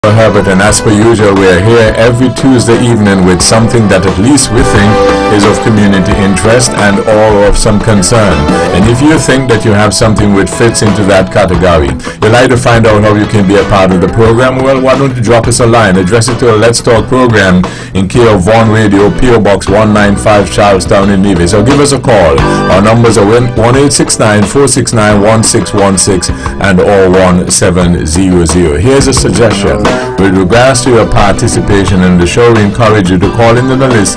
Webbo Herbert, and as per usual, we are here every Tuesday evening with something that at least we think is of community interest and or of some concern. And if you think that you have something which fits into that category, you'd like to find out how you can be a part of the program, well, why don't you drop us a line, address it to a Let's Talk program in care of Vaughan Radio, PO Box 195, Charlestown in Nevis, or give us a call. Our numbers are 1-869-469-1616 and or 1700. Here's a suggestion. With regards to your participation in the show, we encourage you to call in the numbers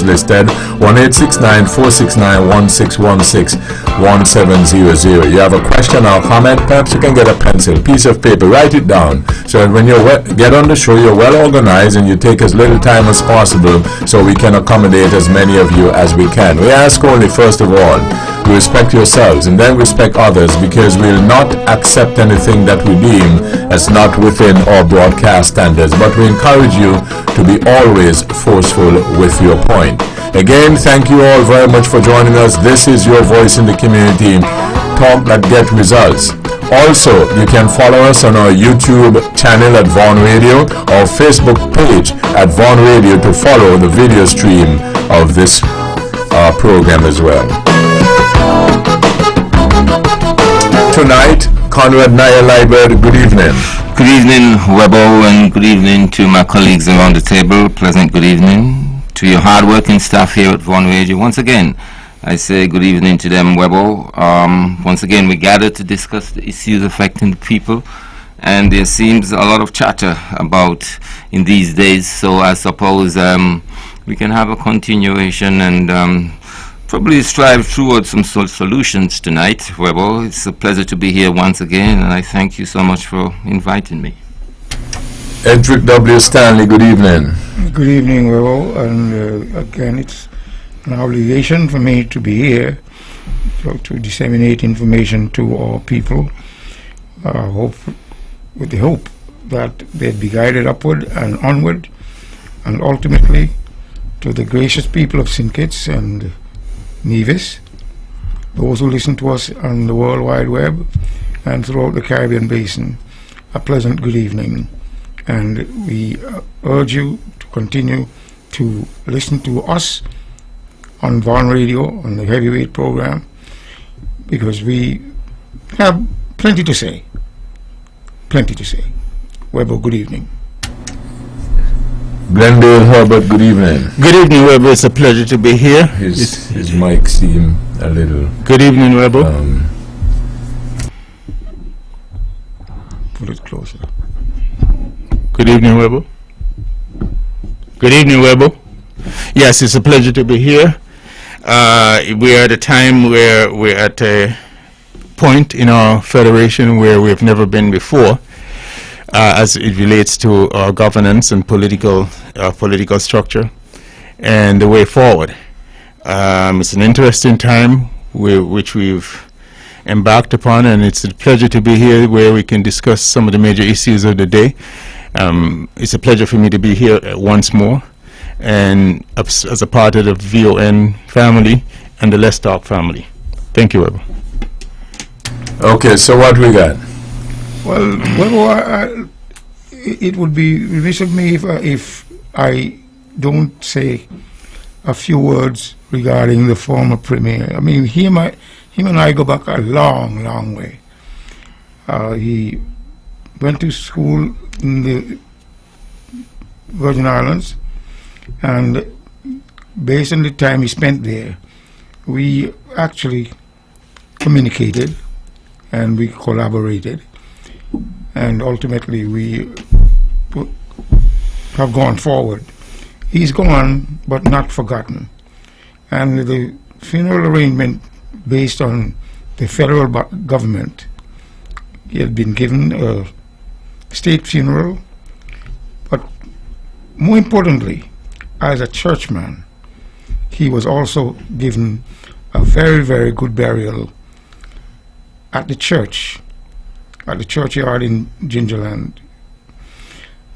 listed 1-869-469-1616, 1700. You have a question or comment, perhaps you can get a pencil, piece of paper, write it down, so that when you get on the show, you're well organized and you take as little time as possible so we can accommodate as many of you as we can. We ask only, first of all, you respect yourselves and then respect others, because we will not accept anything that we deem as not within our broadcast standards, but we encourage you to be always forceful with your point. Again, thank you all very much for joining us. This is your voice in the community, talk that get results. Also, you can follow us on our YouTube channel at Vaughan Radio, or Facebook page at Vaughan Radio to follow the video stream of this program as well. Tonight, Conrad Nair-Liebert, good evening. Good evening, Webbo, and good evening to my colleagues around the table. Pleasant good evening to your hard-working staff here at Vaughan Radio. Once again, I say good evening to them, Webbo. Once again, we gather to discuss the issues affecting the people, and there seems a lot of chatter about in these days, so I suppose we can have a continuation and probably strive towards some solutions tonight, Webbo. It's a pleasure to be here once again, and I thank you so much for inviting me. Edric W. Stanley, good evening. Good evening, Webbo, and again, it's an obligation for me to be here to disseminate information to our people, with the hope that they'd be guided upward and onward, and ultimately to the gracious people of St. Kitts and Nevis, those who listen to us on the World Wide Web and throughout the Caribbean Basin, a pleasant good evening. And we urge you to continue to listen to us on Vaughan Radio, on the Heavyweight program, because we have plenty to say. Plenty to say. Webbo, good evening. Glendale Herbert, good evening. Good evening, Webbo. It's a pleasure to be here. His mic seemed a little... Good evening, Webbo. Put it closer. Good evening, Webbo. Good evening, Webbo. Yes, it's a pleasure to be here. We are at a time where we're at a point in our federation where we've never been before, as it relates to our governance and political structure and the way forward. It's an interesting time which we've embarked upon, and it's a pleasure to be here where we can discuss some of the major issues of the day. It's a pleasure for me to be here once more, and as a part of the VON family and the Let's Talk family. Thank you, Webbo. Okay, so what we got? Well, it would be remiss of me if I don't say a few words regarding the former premier. I mean, him and I go back a long, long way. He went to school in the Virgin Islands, and based on the time he spent there, we actually communicated and we collaborated, and ultimately we have gone forward. He's gone, but not forgotten. And the funeral arrangement based on the federal government, he had been given a state funeral, but more importantly, as a churchman, he was also given a very, very good burial at the church, at the churchyard in Gingerland.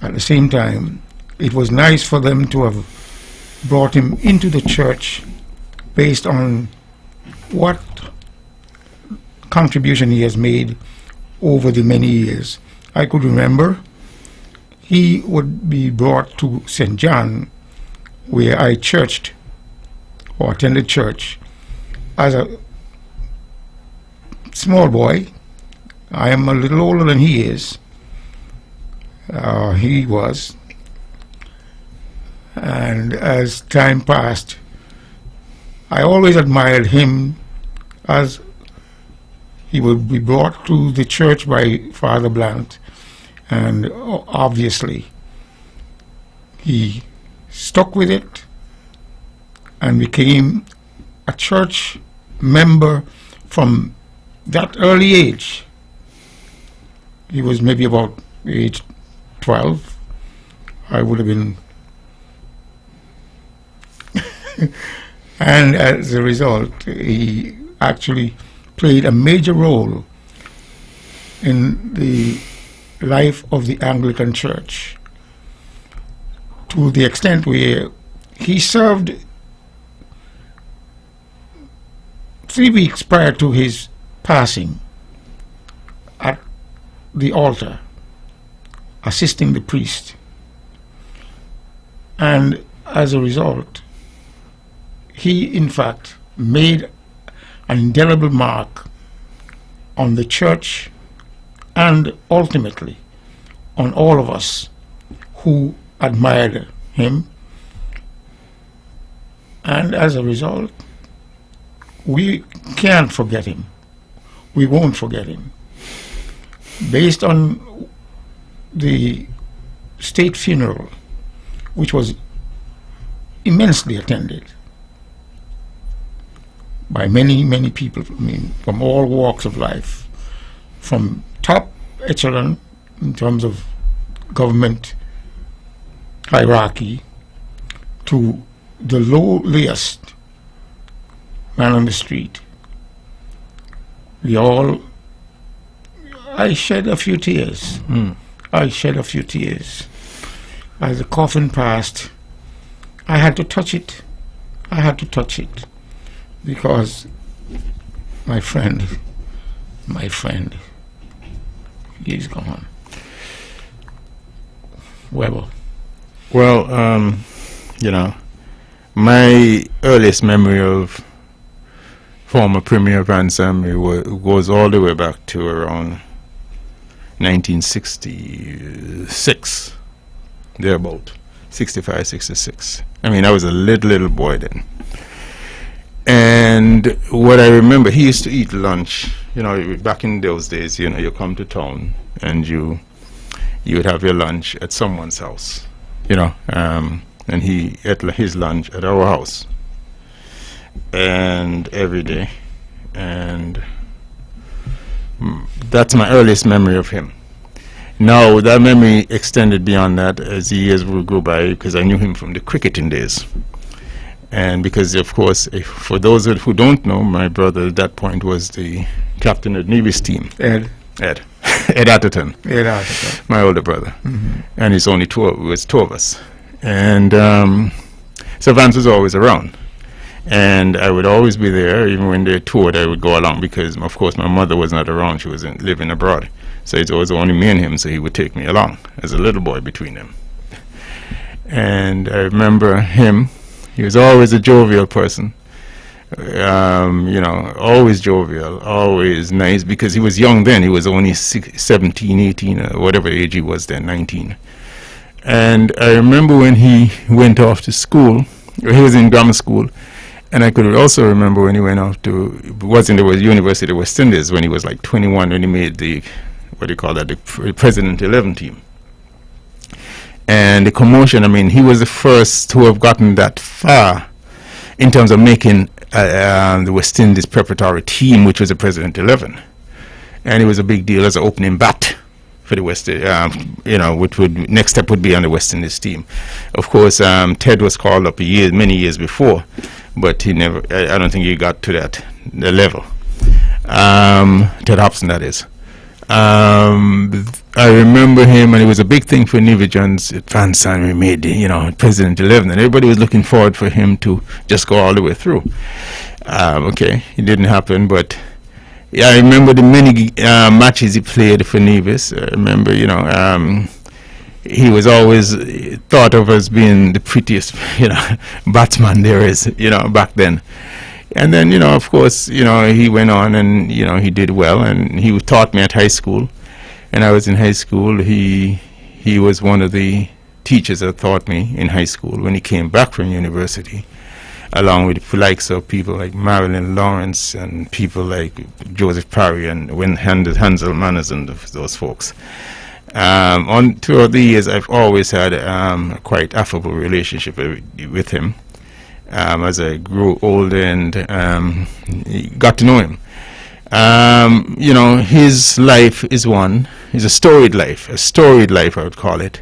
At the same time, it was nice for them to have brought him into the church based on what contribution he has made over the many years. I could remember he would be brought to St. John, where I churched or attended church as a small boy. I am a little older than he is. He was. And as time passed, I always admired him, as he would be brought to the church by Father Blunt, and obviously he stuck with it and became a church member from that early age. He was maybe about age 12. I would have been. And as a result, he actually played a major role in the life of the Anglican Church, to the extent where he served 3 weeks prior to his passing at the altar, assisting the priest. And as a result, he in fact made an indelible mark on the church and ultimately on all of us who admired him. And as a result, we can't forget him. We won't forget him. Based on the state funeral, which was immensely attended by many, many people, I mean, from all walks of life, from top echelon in terms of government hierarchy to the lowliest man on the street. I shed a few tears. I shed a few tears. As the coffin passed, I had to touch it. Because my friend, he's gone. Webbo. Well, my earliest memory of former Premier Vance goes all the way back to around 1966, thereabout, 65, 66. I mean, I was a little boy then. And what I remember, he used to eat lunch. Back in those days, you come to town and you would have your lunch at someone's house, and he ate his lunch at our house, and every day. And that's my earliest memory of him. Now, that memory extended beyond that as the years would go by, because I knew him from the cricketing days. And because, of course, for those who don't know, my brother at that point was the captain of the Nevis team. Ed Atherton. My older brother. Mm-hmm. And it's only two of us. And so Vance was always around. And I would always be there. Even when they toured, I would go along because, of course, my mother was not around. She was living abroad. So it was only me and him, so he would take me along as a little boy between them. And I remember him. He was always a jovial person, always jovial, always nice, because he was young then. He was only 17, 18, or whatever age he was then, 19. And I remember when he went off to school, or he was in grammar school, and I could also remember when he went off to, was in the University of West Indies when he was like 21, when he made the, the President 11 team. And the commotion, I mean, he was the first to have gotten that far in terms of making the West Indies preparatory team, which was the President 11. And it was a big deal as an opening bat for the West, which would, next step would be on the West Indies team. Of course, Ted was called up many years before, but he never, I don't think he got to the level. Ted Hobson, that is. I remember him, and it was a big thing for Nevis at Vance, and we made, President 11, and everybody was looking forward for him to just go all the way through. It didn't happen, but yeah, I remember the many matches he played for Nevis. I remember, he was always thought of as being the prettiest, batsman there is, back then. And then, of course, he went on and, he did well, and he taught me at high school. And I was in high school. He was one of the teachers that taught me in high school when he came back from university, along with the likes of people like Marilyn Lawrence and people like Joseph Parry and Hansel Manners and those folks. Throughout the years, I've always had a quite affable relationship with him. As I grew older and got to know him. His life is a storied life I would call it.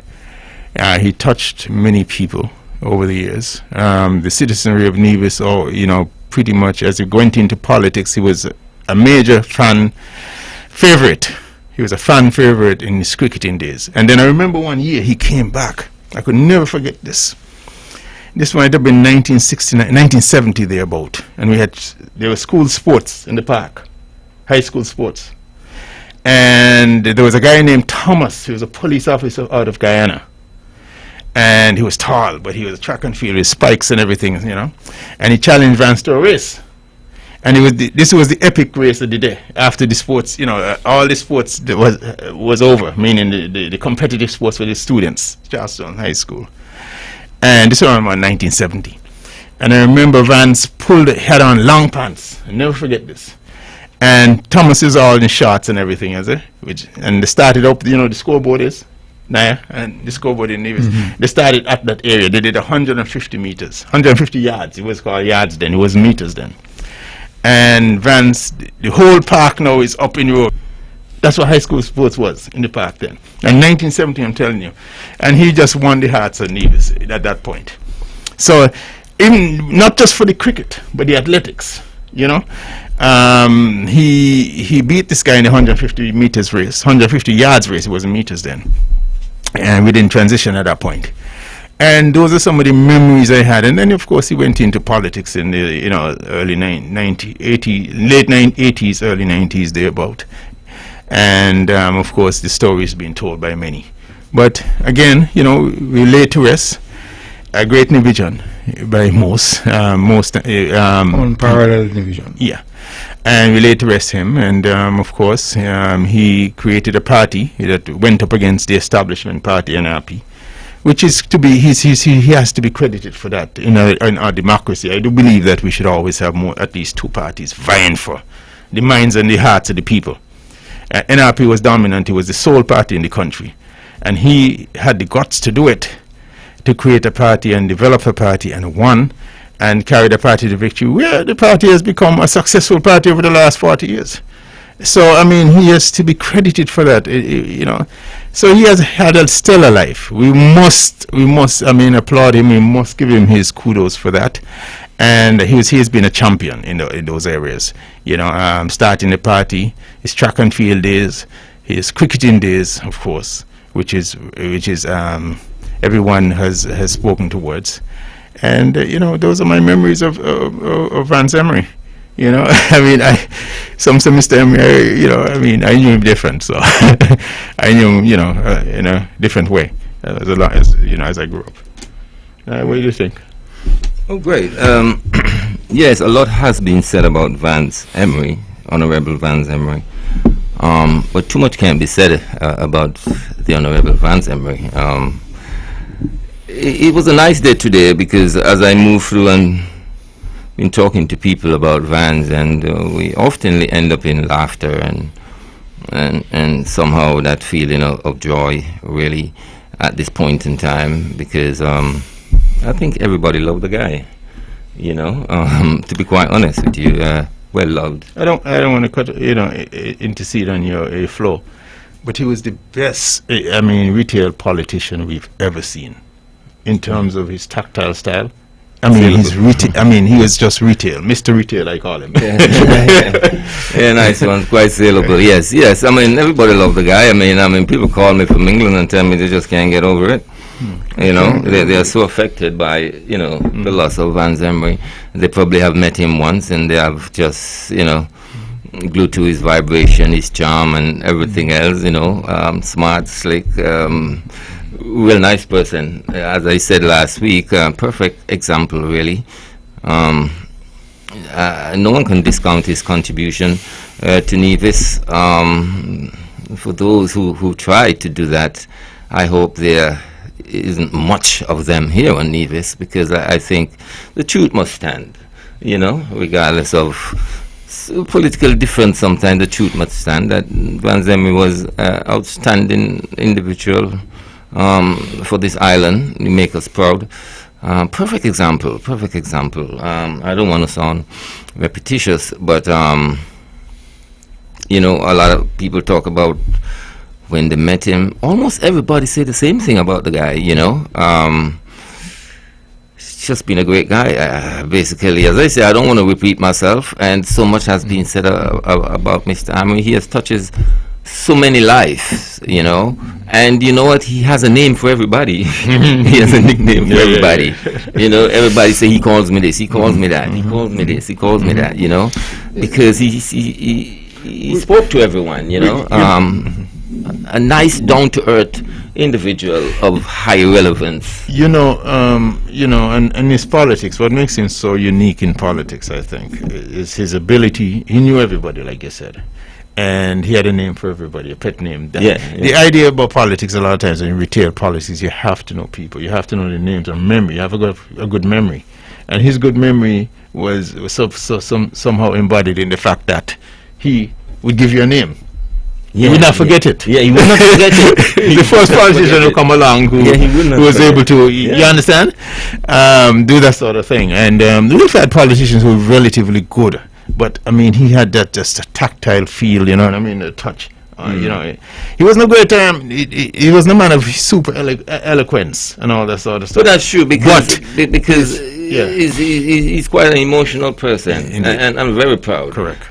He touched many people over the years. The citizenry of Nevis, pretty much as he went into politics, he was a major fan favorite. He was a fan favorite in his cricketing days. And then I remember one year he came back. I could never forget this. This might have been 1970 thereabout, and there were school sports in the park, high school sports, and there was a guy named Thomas. He was a police officer out of Guyana, and he was tall, but he was track and field with spikes and everything, and he challenged Vance to a race, and this was the epic race of the day. After the sports, all the sports was over, meaning the competitive sports for the students, Charleston High School. And this was around 1970. And I remember Vance had on long pants. I'll never forget this. And Thomas is all in shorts and everything, and they started up, the scoreboard is, Naya, and the scoreboard in Nevis. Mm-hmm. They started at that area. They did 150 meters, 150 yards. It was called yards then. It was meters then. And Vance, the whole park now is up in the road. That's what high school sports was in the park then. In 1970, I'm telling you. And he just won the hearts of Nevis at that point. So, even not just for the cricket, but the athletics, he beat this guy in the 150 meters race, 150 yards race. It wasn't meters then. And we didn't transition at that point. And those are some of the memories I had. And then, of course, he went into politics in the, early late 80s, early 90s, thereabout. And of course the story is being told by many, but again, we lay to rest a great division by most unparalleled division. Yeah, and we lay to rest him, and of course he created a party that went up against the establishment party, NRP, which is to be he has to be credited for that. In our democracy, I do believe that we should always have at least two parties vying for the minds and the hearts of the people. NRP was dominant. He was the sole party in the country, and he had the guts to do it, to create a party and develop a party, and won and carried the party to victory, where the party has become a successful party over the last 40 years. So he has to be credited for that, so he has had a stellar life. We must applaud him. We must give him his kudos for that. And he has been a champion in those areas, starting the party, his track and field days, his cricketing days, of course, which is everyone has spoken towards, and those are my memories of Vance Amory. Some say Mr. Amory, I knew him different, so I knew him, in a different way as I grew up. What do you think? Oh, great. Yes, a lot has been said about Vance Amory, Honorable Vance Amory. But too much can't be said about the Honorable Vance Amory. It was a nice day today because as I moved through and been talking to people about Vance, and we often end up in laughter and somehow that feeling of joy really at this point in time, because I think everybody loved the guy, to be quite honest with you, well loved. I don't want to intercede on your flow, but he was the best, retail politician we've ever seen in terms of his tactile style. He was just retail, Mr. Retail, I call him. Yeah, nice one, quite saleable. Yes. Everybody loved the guy. People call me from England and tell me they just can't get over it. They are so affected by the loss of Vance Amory. They probably have met him once, and they have just glued to his vibration, his charm, and everything else. Smart, slick, real nice person. As I said last week, perfect example, really. No one can discount his contribution to Nevis. For those who try to do that, I hope there isn't much of them here on Nevis, because I think the truth must stand, regardless of political difference. Sometimes the truth must stand. That Vance was an outstanding individual for this island. You make us proud. Perfect example. I don't want to sound repetitious, but a lot of people talk about when they met him. Almost everybody say the same thing about the guy. He's just been a great guy. Basically, as I say, I don't want to repeat myself, and so much has been said about Mr. Amory. He has touches so many lives, and you know what? He has a name for everybody. He has a nickname for everybody. Everybody say he calls me this, he calls me that, he calls me this, he calls me that. Because he spoke to everyone. A nice, down-to-earth individual of high relevance. And his politics. What makes him so unique in politics, I think, is his ability. He knew everybody, like you said. And he had a name for everybody, a pet name. The idea about politics, a lot of times in retail politics, you have to know people. You have to know the names and memory. You have a good memory. And his good memory was somehow embodied in the fact that he would give you a name. He would not forget it. Yeah, he would not forget it. The first politician who come along who was able to, you understand, do that sort of thing. And we've had politicians who were relatively good. But he had that just a tactile feel, a touch. He wasn't a great he wasn't a man of super eloquence and all that sort of stuff. But that's true, because he's quite an emotional person, and I'm very proud. Correct.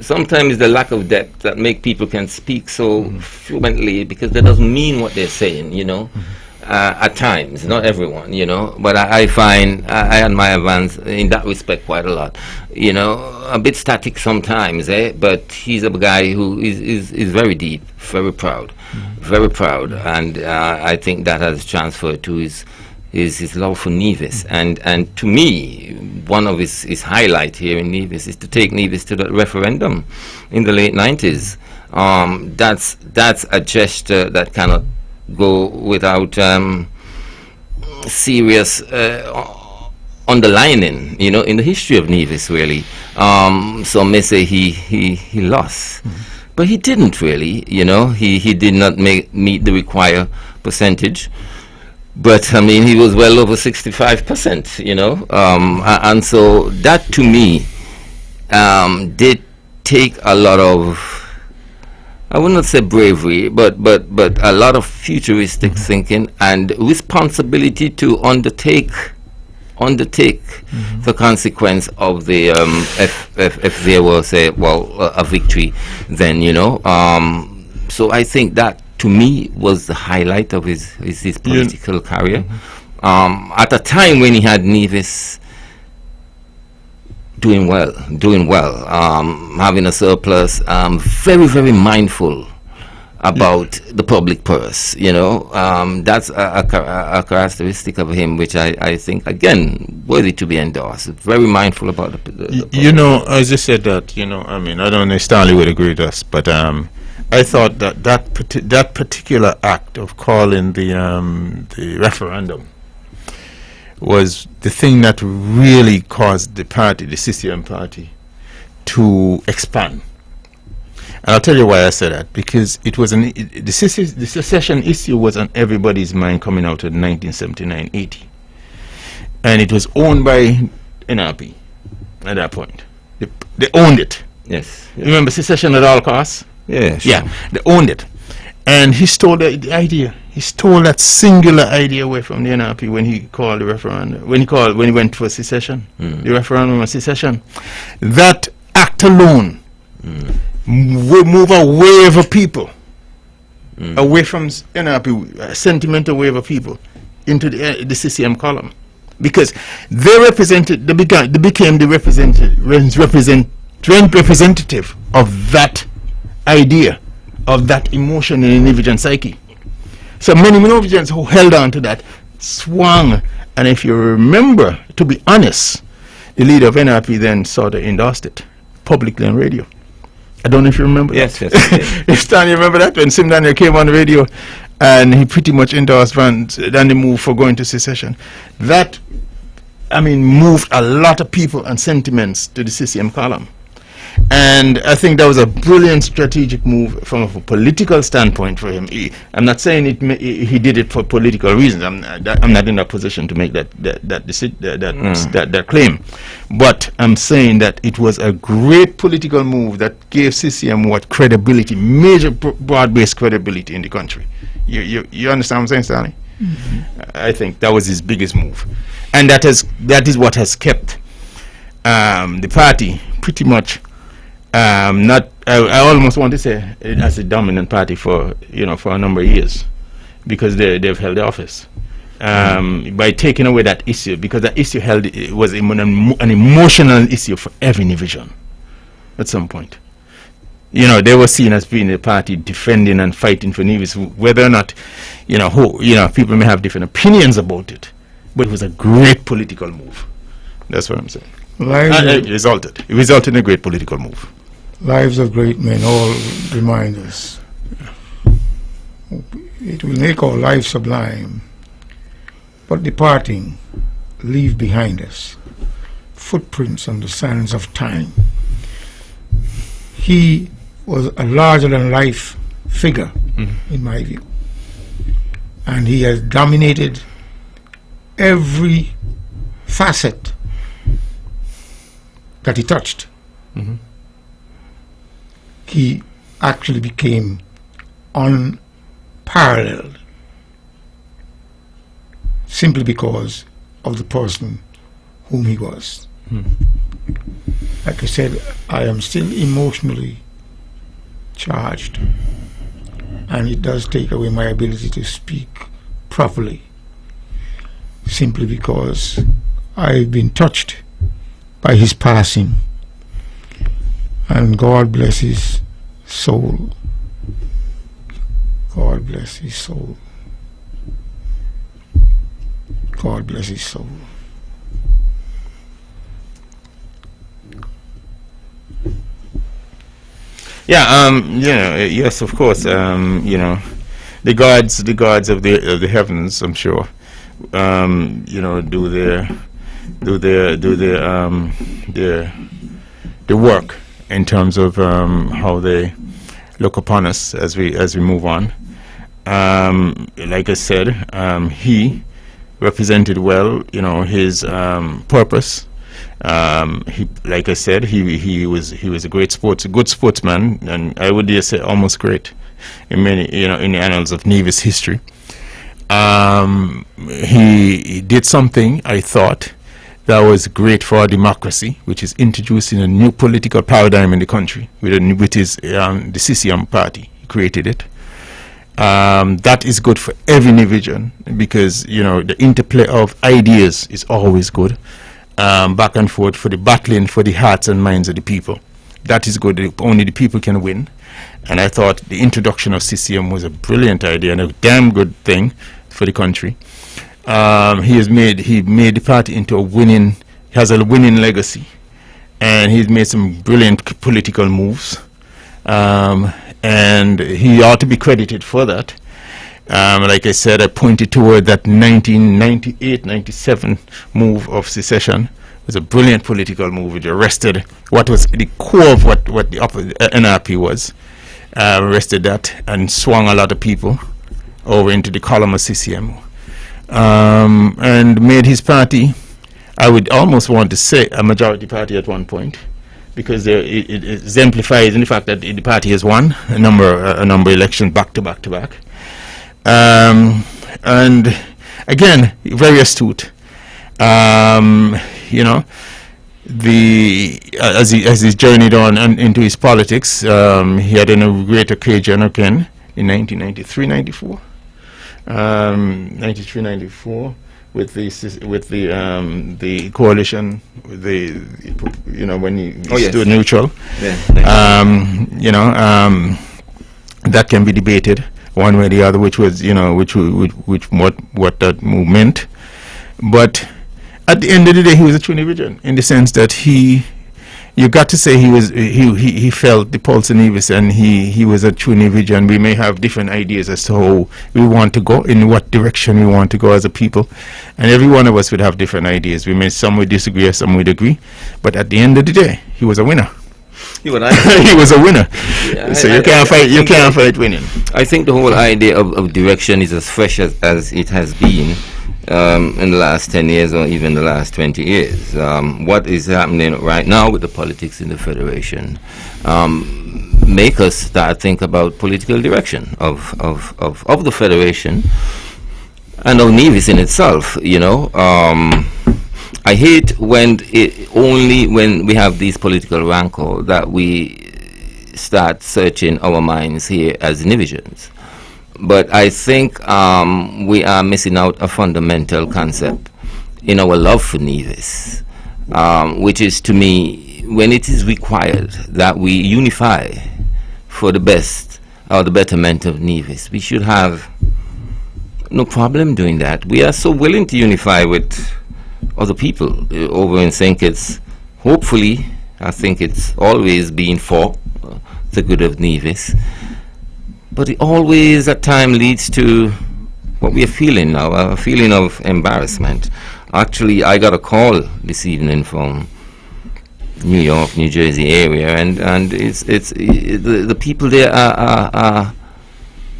Sometimes the lack of depth that make people can speak so fluently, because that doesn't mean what they're saying. At times, not everyone, but I find I admire Vance in that respect quite a lot. A bit static sometimes, but he's a guy who is very deep, very proud, and I think that has transferred to his love for Nevis, and to me, one of his highlight here in Nevis is to take Nevis to the referendum in the late 90s. That's a gesture that cannot go without serious underlining, in the history of Nevis, really. Some may say he lost, but he didn't really. He did not meet the required percentage, but he was well over 65%. And so that to me did take a lot of, I would not say bravery, but a lot of futuristic thinking and responsibility to undertake the consequence of the if there was a victory, then so I think that to me was the highlight of his political career. At a time when he had Nevis doing well, having a surplus, very, very mindful about the public purse. That's a characteristic of him, which I think, again, worthy to be endorsed. Very mindful about the as I said that, I don't know if Stanley would agree with us, but I thought that particular act of calling the referendum was the thing that really caused the CCM party, to expand. And I'll tell you why I say that, because it was the secession issue was on everybody's mind coming out of 1979-80, and it was owned by NRP at that point. They owned it. Yes. Remember secession at all costs? Yeah. Sure. Yeah, they owned it, and he stole the idea. He stole that singular idea away from the NRP when he called the referendum. When he went for secession, the referendum on secession. That act alone will move a wave of people away from NRP, a sentimental wave of people, into the CCM column, because they became the representative of that idea, of that emotion in the Nevian psyche. So many Novians who held on to that swung. And if you remember, to be honest, the leader of NRP then sort of endorsed it publicly on radio. I don't know if you remember. Yes, that. yes. If Stan, you remember that when Sim Daniel came on the radio and he pretty much endorsed Vance, then the move for going to secession. That, I mean, moved a lot of people and sentiments to the CCM column. And I think that was a brilliant strategic move from a political standpoint for him. I'm not saying he did it for political reasons. I'm not in a position to make that claim. But I'm saying that it was a great political move that gave CCM what credibility, major broad-based credibility in the country. You understand what I'm saying, Stanley? Mm-hmm. I think that was his biggest move, and that is what has kept the party pretty much. I almost want to say it as a dominant party for a number of years, because they've held the office by taking away that issue, because that issue was an emotional issue for every division at some point. They were seen as being a party defending and fighting for Nevis, whether or not people may have different opinions about it, but it was a great political move. That's what I'm saying. It resulted in a great political move. Lives of great men all remind us. It will make our life sublime, but departing, leave behind us footprints on the sands of time. He was a larger-than-life figure, in my view, and he has dominated every facet that he touched. Mm-hmm. He actually became unparalleled simply because of the person whom he was. Like I said, I am still emotionally charged, and it does take away my ability to speak properly, simply because I've been touched by his passing. And God bless his soul. God bless his soul. God bless his soul. Yes, of course. The gods of the heavens, I'm sure, do their work in terms of how they look upon us as we move on. Like I said, he represented well, his purpose. Like I said, he was a good sportsman, and I would dare say almost great in many, in the annals of Nevis history. He did something, I thought, that was great for our democracy, which is introducing a new political paradigm in the country with his the CCM party. He created it. That is good for every division, because the interplay of ideas is always good, back and forth, for the battling for the hearts and minds of the people. That is good. Only the people can win. And I thought the introduction of CCM was a brilliant idea and a damn good thing for the country. He made the party into has a winning legacy, and he's made some brilliant political moves, and he ought to be credited for that. Like I said, I pointed toward that 1998-97 move of secession. It was a brilliant political move. It arrested what was the core of what the NRP was, arrested that and swung a lot of people over into the column of CCM. And made his party, I would almost want to say, a majority party at one point, because it exemplifies in the fact that the party has won a number of elections back to back to back. And again, very astute. As he journeyed on into his politics, he had a great occasion again in 1993-94. 93-94 with the coalition, with when he stood neutral. That can be debated one way or the other, which was, which what that move meant. But at the end of the day, he was a true Nevian in the sense that you got to say he felt the pulse of Nevis, and he was a true Nevian. We may have different ideas as to how we want to go, in what direction we want to go as a people, and every one of us would have different ideas. Some would disagree, some would agree, but at the end of the day, he was a winner. He was a winner. Yeah, so you can't fight winning. I think the whole idea of direction is as fresh as it has been in the last 10 years or even the last 20 years. What is happening right now with the politics in the Federation make us start think about political direction of the Federation and of Nevis in itself, I hate when when we have these political rancor that we start searching our minds here as Nevisians. But I think we are missing out a fundamental concept in our love for Nevis, which is, to me, when it is required that we unify for the best or the betterment of Nevis, we should have no problem doing that. We are so willing to unify with other people over in St. Kitts. Hopefully, I think it's always been for the good of Nevis. But it always at times leads to what we are feeling now, a feeling of embarrassment. Actually, I got a call this evening from New York, New Jersey area, and the people there are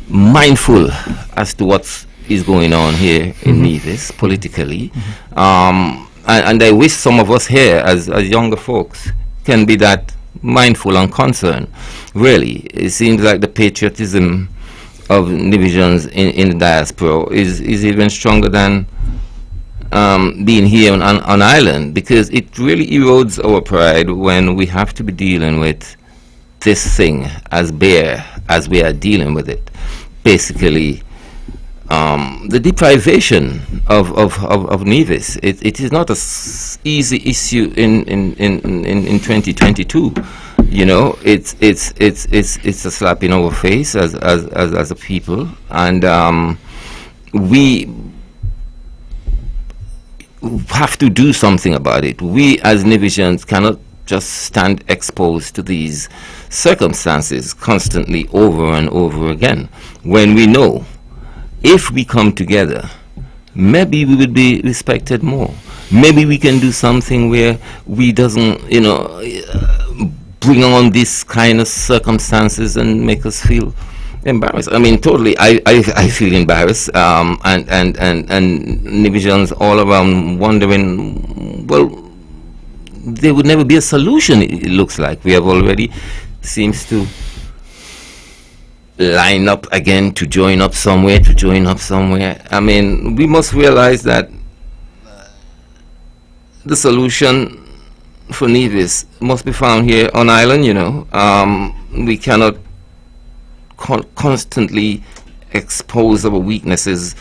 mindful as to what is going on here in Nevis politically, and I wish some of us here as younger folks can be that mindful and concerned. Really, it seems like the patriotism of Nevisians in the diaspora is even stronger than being here on island, because it really erodes our pride when we have to be dealing with this thing as bare as we are dealing with it. Basically, the deprivation of Nevis, it is not an easy issue in 2022. It's a slap in our face as a people, and we have to do something about it. We as Nevisians cannot just stand exposed to these circumstances constantly over and over again, when we know if we come together, maybe we would be respected more. Maybe we can do something where we doesn't, bring on this kind of circumstances and make us feel embarrassed. I mean, totally, I feel embarrassed, and Nevisians all around wondering, well, there would never be a solution. It looks like we have already seems to line up again to join up somewhere. I mean, we must realize that the solution for Nevis must be found here on island. We cannot constantly expose our weaknesses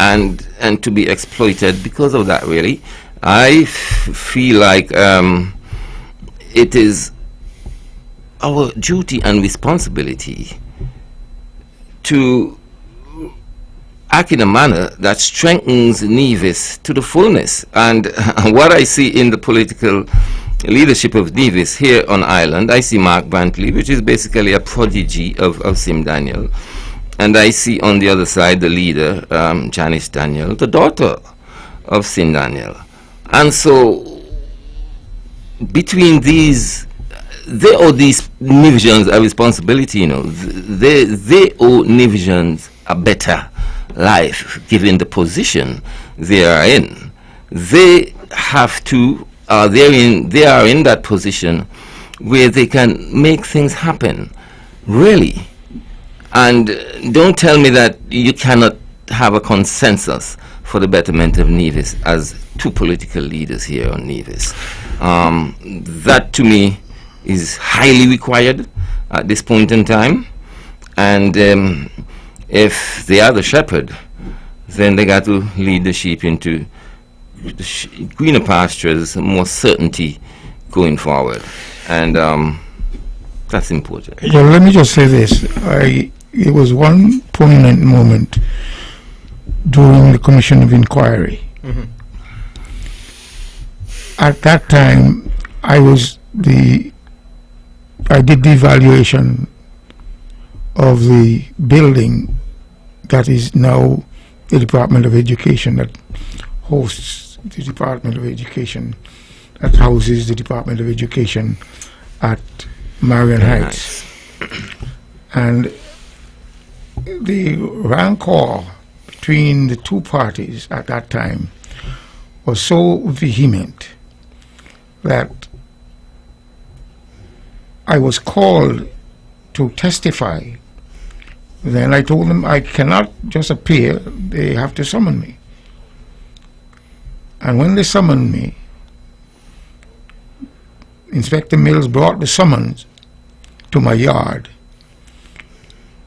and to be exploited because of that. Really, I feel like it is our duty and responsibility to act in a manner that strengthens Nevis to the fullness. And what I see in the political leadership of Nevis here on island, I see Mark Brantley, which is basically a prodigy of Sim Daniel. And I see on the other side the leader, Janice Daniel, the daughter of Sim Daniel. And so between these, they owe these Nevisians a responsibility, they owe Nevisians a better life, given the position they are in. They have to, they are in that position where they can make things happen, really. And don't tell me that you cannot have a consensus for the betterment of Nevis as two political leaders here on Nevis. That to me is highly required at this point in time, and if they are the shepherd, then they got to lead the sheep into greener pastures, more certainty going forward, and that's important. Yeah, let me just say this. it was one prominent moment during the Commission of Inquiry. At that time, I did the evaluation of the building that is now the Department of Education, that hosts the Department of Education, that houses the Department of Education at Marion Heights. And the rancor between the two parties at that time was so vehement that I was called to testify. Then I told them I cannot just appear, they have to summon me. And when they summoned me, Inspector Mills brought the summons to my yard.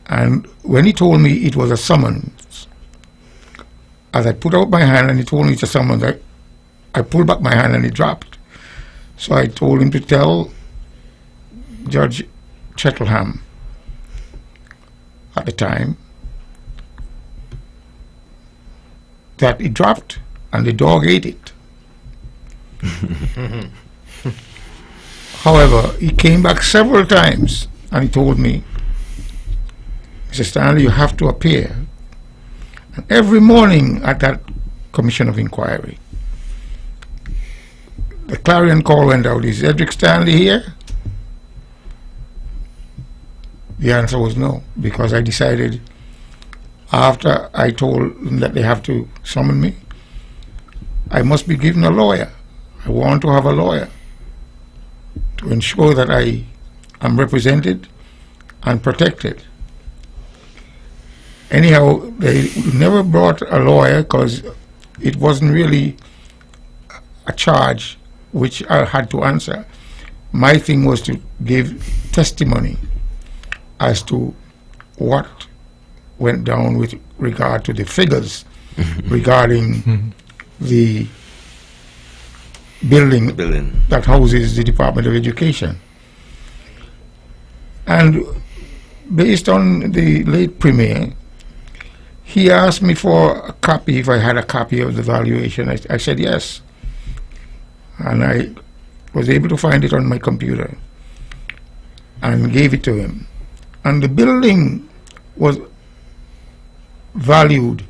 And when he told me it was a summons, as I put out my hand and he told me it's a summons, I pulled back my hand and it dropped. So I told him to tell Judge Chettleham at the time that it dropped and the dog ate it. However, he came back several times and he told me, Mr. Stanley, you have to appear. And every morning at that Commission of Inquiry, the clarion call went out, is Edric Stanley here? The answer was no, because I decided after I told them that they have to summon me, I must be given a lawyer. I want to have a lawyer to ensure that I am represented and protected. Anyhow, they never brought a lawyer because it wasn't really a charge which I had to answer. My thing was to give testimony as to what went down with regard to the figures regarding the building that houses the Department of Education. And based on the late Premier, he asked me for a copy, if I had a copy of the valuation. I said yes. And I was able to find it on my computer and gave it to him. And the building was valued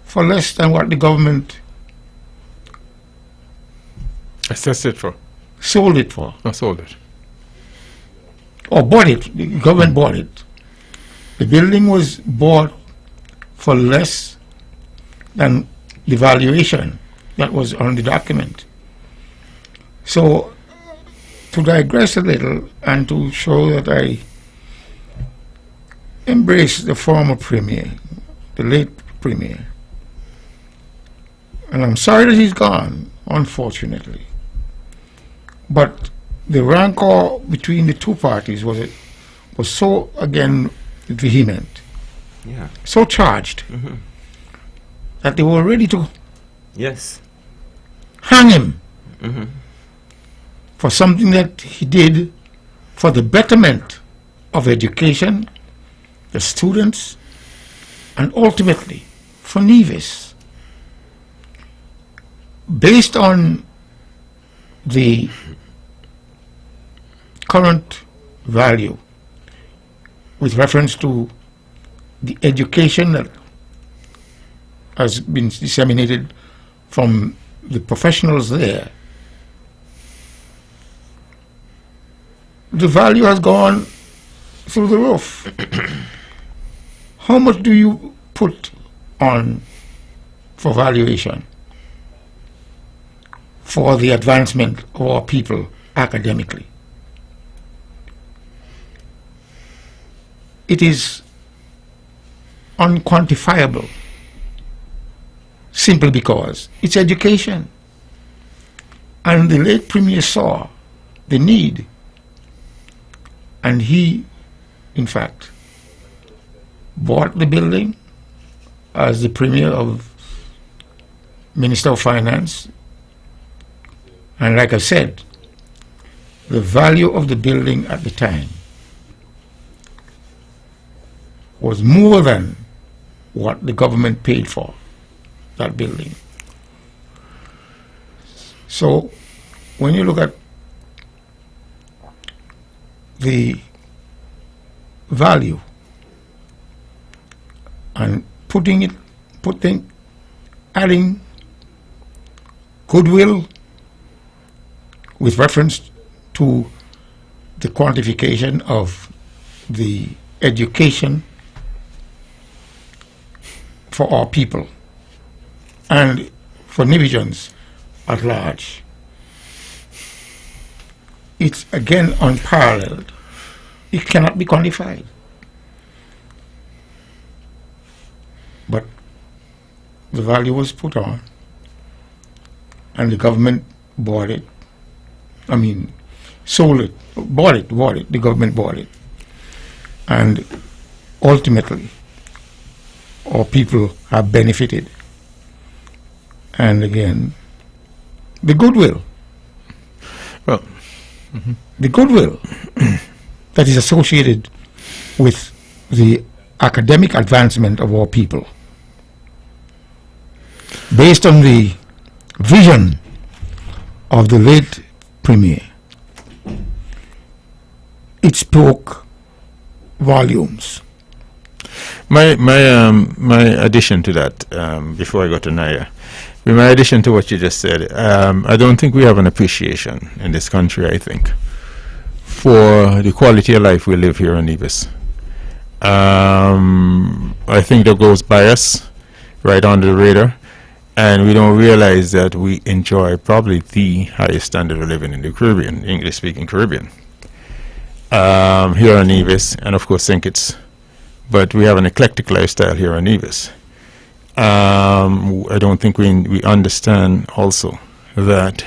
for less than what the government assessed it for. Sold it for. I sold it. Or bought it. The government bought it. The building was bought for less than the valuation that was on the document. So, to digress a little and to show that I embrace the former Premier, the late Premier, and I'm sorry that he's gone, unfortunately, but the rancor between the two parties was so, again, vehement, so charged, that they were ready to hang him for something that he did for the betterment of education, the students, and ultimately for Nevis. Based on the current value with reference to the education that has been disseminated from the professionals there, the value has gone through the roof. How much do you put on for valuation for the advancement of our people academically? It is unquantifiable, simply because it's education. And the late Premier saw the need, and he, in fact, bought the building as the Premier of Minister of Finance. And like I said, the value of the building at the time was more than what the government paid for that building. So when you look at the value and adding goodwill with reference to the quantification of the education for our people and for Nevisians at large. It's again unparalleled. It cannot be quantified. But the value was put on, and the government bought it. I mean, sold it, bought it, the government bought it. And ultimately, our people have benefited. And again, the goodwill. Well, the goodwill that is associated with the academic advancement of our people, based on the vision of the late Premier, it spoke volumes. My addition to that, before I go to Naya, my addition to what you just said, I don't think we have an appreciation in this country, I think, for the quality of life we live here in Nevis. I think that goes by us, right under the radar, and we don't realize that we enjoy probably the highest standard of living in the Caribbean, English-speaking Caribbean, here in Nevis, and of course St. Kitts. But we have an eclectic lifestyle here in Nevis. I don't think we understand also that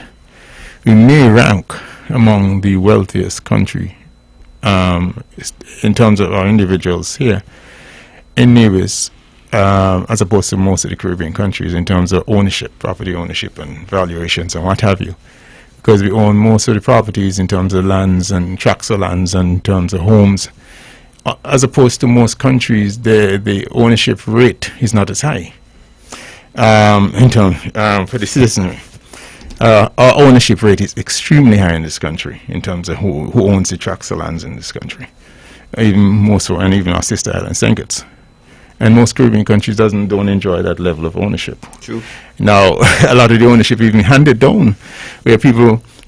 we may rank among the wealthiest country in terms of our individuals here in Nevis, as opposed to most of the Caribbean countries in terms of ownership, property ownership and valuations and what have you. Because we own most of the properties in terms of lands and tracts of lands and in terms of homes. As opposed to most countries, the ownership rate is not as high in terms for the citizenry. Our ownership rate is extremely high in this country in terms of who owns the tracts of lands in this country, even our sister island, St. Kitts. And most Caribbean countries don't enjoy that level of ownership. True. Now, a lot of the ownership even handed down, where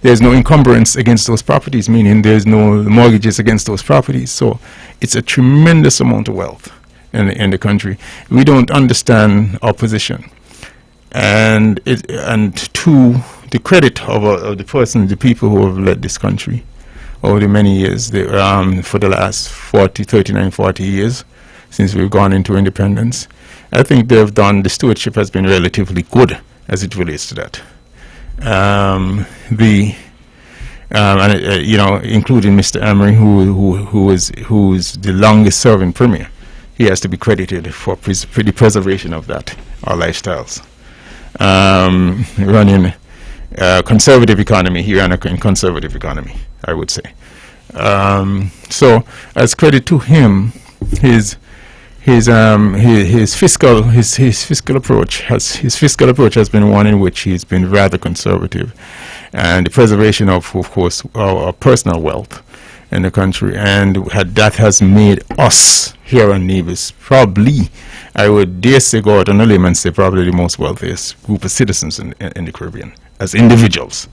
there's no encumbrance against those properties, meaning there's no mortgages against those properties. So it's a tremendous amount of wealth in the country. We don't understand our position. And to the credit of the people who have led this country over the many years, for the last 40 years, since we've gone into independence, I think the stewardship has been relatively good as it relates to that. Including Mr. Amory, who is the longest serving premier. He has to be credited for the preservation of that, our lifestyles. Running a conservative economy, he ran a conservative economy, I would say. So, as credit to him, his fiscal approach has been one in which he's been rather conservative, and the preservation of course our personal wealth in the country, and that has made us here in Nevis probably, I would dare say, go out on a limb and say, probably the most wealthiest group of citizens in the Caribbean as individuals,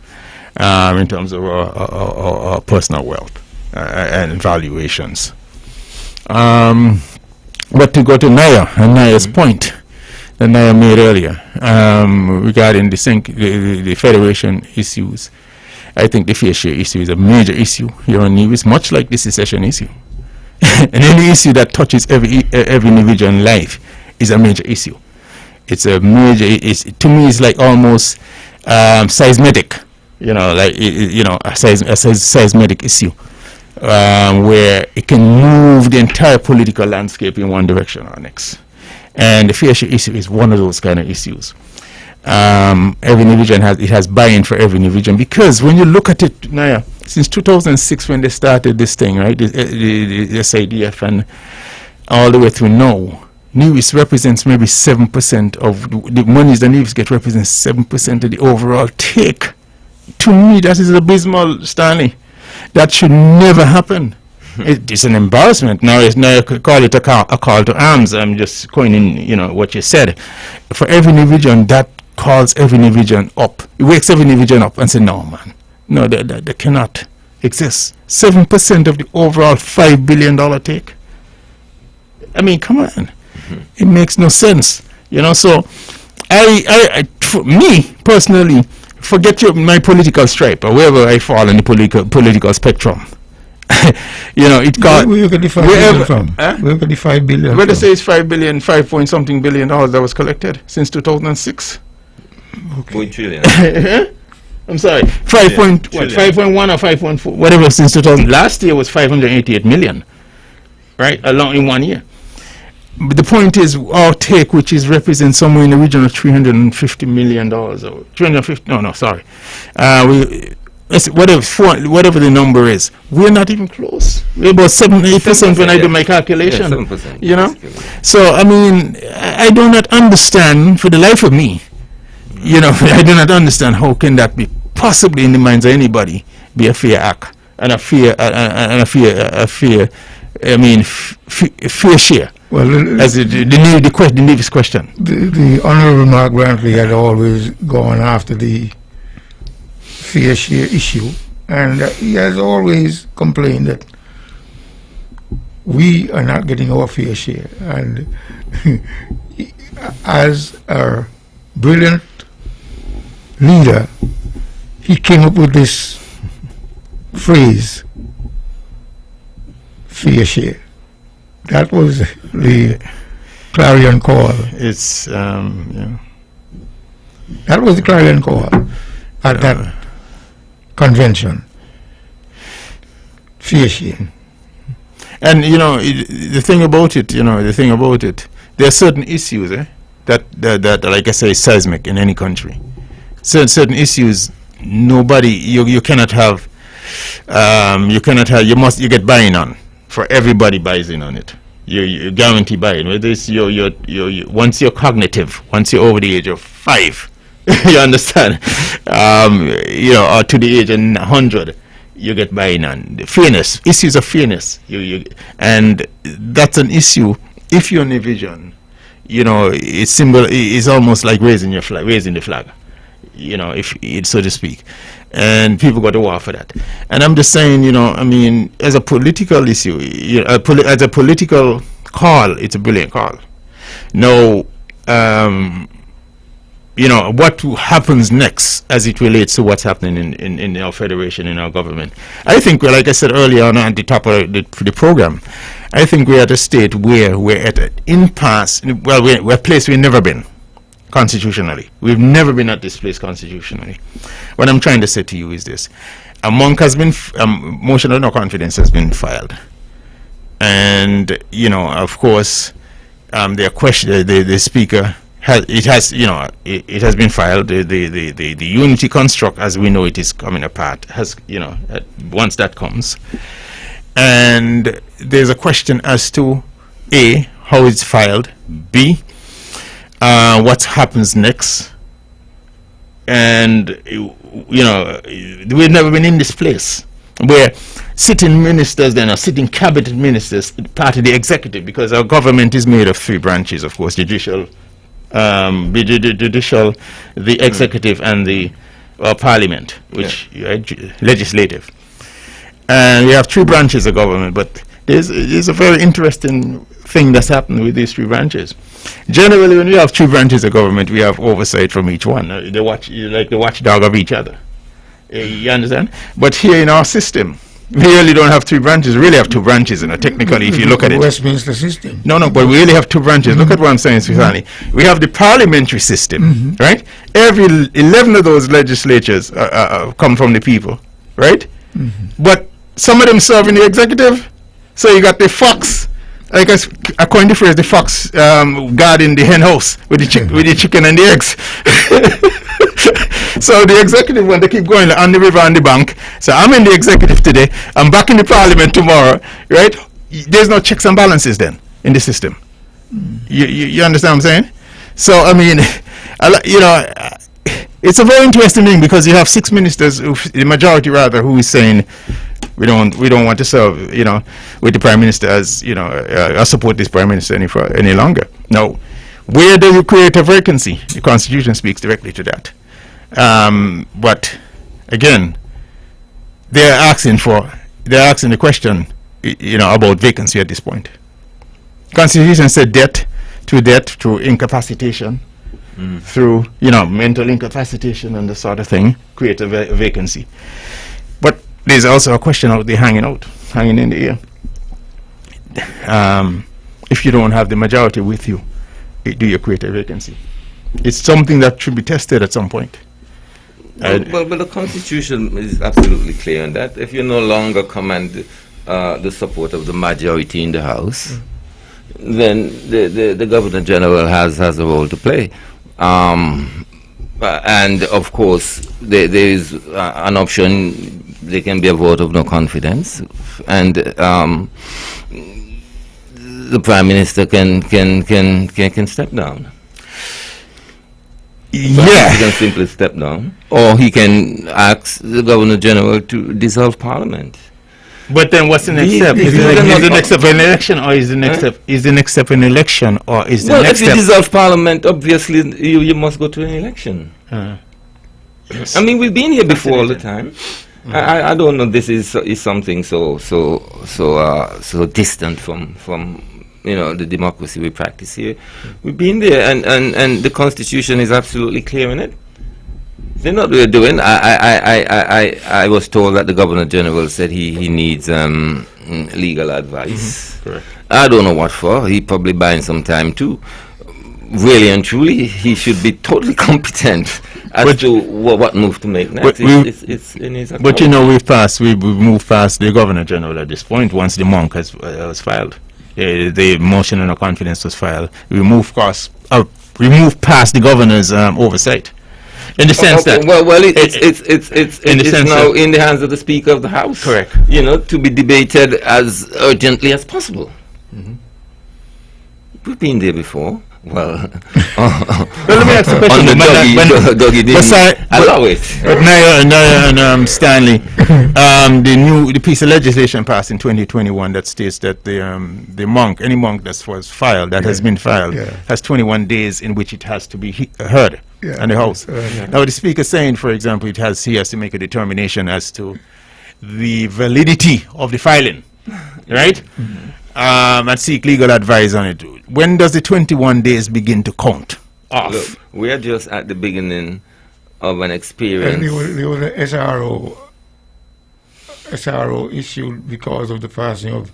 in terms of our personal wealth and valuations. But to go to Naya and Naya's point that Naya made earlier regarding the federation issues, I think the fair share issue is a major issue here in Nevis, much like the secession issue. And any issue that touches every individual in life is a major issue. It's a major. To me, it's like almost seismic. A seismic issue. Where it can move the entire political landscape in one direction or next. And the fair share issue is one of those kind of issues. Every individual has buy-in for every individual, because when you look at it, Naya, since 2006 when they started this thing, right, the SIDF, and all the way through now, Nevis represents maybe 7% of the monies that Nevis get represents 7% of the overall take. To me, that is abysmal, Stanley. That should never happen. It's an embarrassment. Now you could call it a call to arms. I'm just coining, what you said. For every Nevision, that calls every Nevision up. It wakes every Nevision up and says, no, man. No, they cannot exist. 7% of the overall $5 billion take. I mean, come on. It makes no sense. So I for me, personally, forget my political stripe or wherever I fall in the political spectrum. It got where you get the 5 billion from? Where you get the 5 billion? Where they say it's 5 billion, 5 point something billion dollars that was collected since 2006. Okay. Trillion. I'm sorry, 5.1 or 5.4, whatever since 2000. Last year was 588 million, right? Along in 1 year. But the point is, our take, which is represents somewhere in the region of $350 million or 350. No, sorry. Whatever the number is, we're not even close. We're about 7-8% when I do my calculation. Yeah, 7%. So I mean, I do not understand for the life of me. I do not understand how can that be possibly in the minds of anybody be a fair act and a fair share. Well, as the Nevis question. The Honourable Mark Grantley had always gone after the fair share issue, and he has always complained that we are not getting our fair share. And as our brilliant leader, he came up with this phrase, fair share. That was the clarion call. It's That was the clarion call at that convention. Fair share. And the thing about it, there are certain issues that like I say, is seismic in any country. Certain issues, you cannot have. You get buy-in on. For everybody buys in on it. You guarantee buy-in. With this, once you're cognitive, once you're over the age of 5, you understand, or to the age of 100, you get buy-in on fairness. Issues of fairness, and that's an issue. If you're in a vision, it's almost like raising the flag. If it, so to speak, and people got to war for that. And I'm just saying, as a political issue, as a political call, it's a brilliant call. Now, what happens next as it relates to what's happening in our federation, in our government? I think, like I said earlier on at the top of the program, I think we're at a state where we're at an impasse. Well, we're a place we've never been. Constitutionally, we've never been at this place constitutionally. What I'm trying to say to you is this: a monk has been motion of no confidence has been filed, and of course, the speaker it has been filed. The unity construct, as we know it, is coming apart. Once that comes, and there's a question as to A, how it's filed, B, what happens next, and we've never been in this place where sitting ministers then are sitting cabinet ministers, part of the executive, because our government is made of 3 branches, of course: judicial, the executive, and the parliament, which legislative. And we have 3 branches of government, but there's a very interesting thing that's happened with these 3 branches. Generally, when we have 2 branches of government, we have oversight from each one. They watch, like the watchdog of each other. You understand? But here in our system, we really don't have 3 branches. We really have 2 branches, technically, if you look at it. Westminster system. No, but we really have 2 branches. Look at what I'm saying, Susanni. We have the parliamentary system, right? Every 11 of those legislatures come from the people, right? But some of them serve in the executive. So you got the fox. I guess, according to the phrase, the fox guarding the hen house with the chicken and the eggs. So the executive one, they keep going on the river, on the bank. So I'm in the executive today. I'm back in the parliament tomorrow, right? There's no checks and balances then. in the system. You understand what I'm saying? So I mean, it's a very interesting thing because you have 6 ministers, the majority rather, who is saying we don't want to serve, with the prime minister as, or support this prime minister any longer. Now, where do you create a vacancy? The Constitution speaks directly to that. But again, they're asking the question, about vacancy at this point. Constitution said death through incapacitation, through mental incapacitation and the sort of thing, create a vacancy. But there's also a question out there hanging in the air. If you don't have the majority with you, do you create a vacancy? It's something that should be tested at some point. Well, the Constitution is absolutely clear on that. If you no longer command the support of the majority in the House, then the Governor General has a role to play. And of course, there is an option. There can be a vote of no confidence, and the Prime Minister can step down. He can simply step down, or he can ask the Governor General to dissolve Parliament. But then, what's the next step? Is the next step an election, or is the next step? Is the next step an election, or is the next step? Well, if you dissolve Parliament, obviously you must go to an election. Yes. I mean, we've been here before all the time. I don't know. This is something so distant from the democracy we practice here. We've been there, and the Constitution is absolutely clear in it. They know what they're doing. I was told that the Governor General said he needs legal advice. Correct. I don't know what for. He probably buying some time too. Really and truly, he should be totally competent as to what move to make next. It's in his account. But we've moved past the Governor General at this point. Once the monk was filed, the motion of no confidence was filed. We moved past the governor's oversight. In the sense that it's now in the hands of the Speaker of the House. Correct. To be debated as urgently as possible. We've been there before. Well, let me ask a question. Dougie didn't allow it. But Naya and Stanley, the piece of legislation passed in 2021 that states that the monk, any monk that has been filed, has 21 days in which it has to be heard in the House. Now, the Speaker saying, for example, he has to make a determination as to the validity of the filing, right? And seek legal advice on it. When does the 21 days begin to count off? Look, we are just at the beginning of an experience. And there was an SRO issued because of the passing of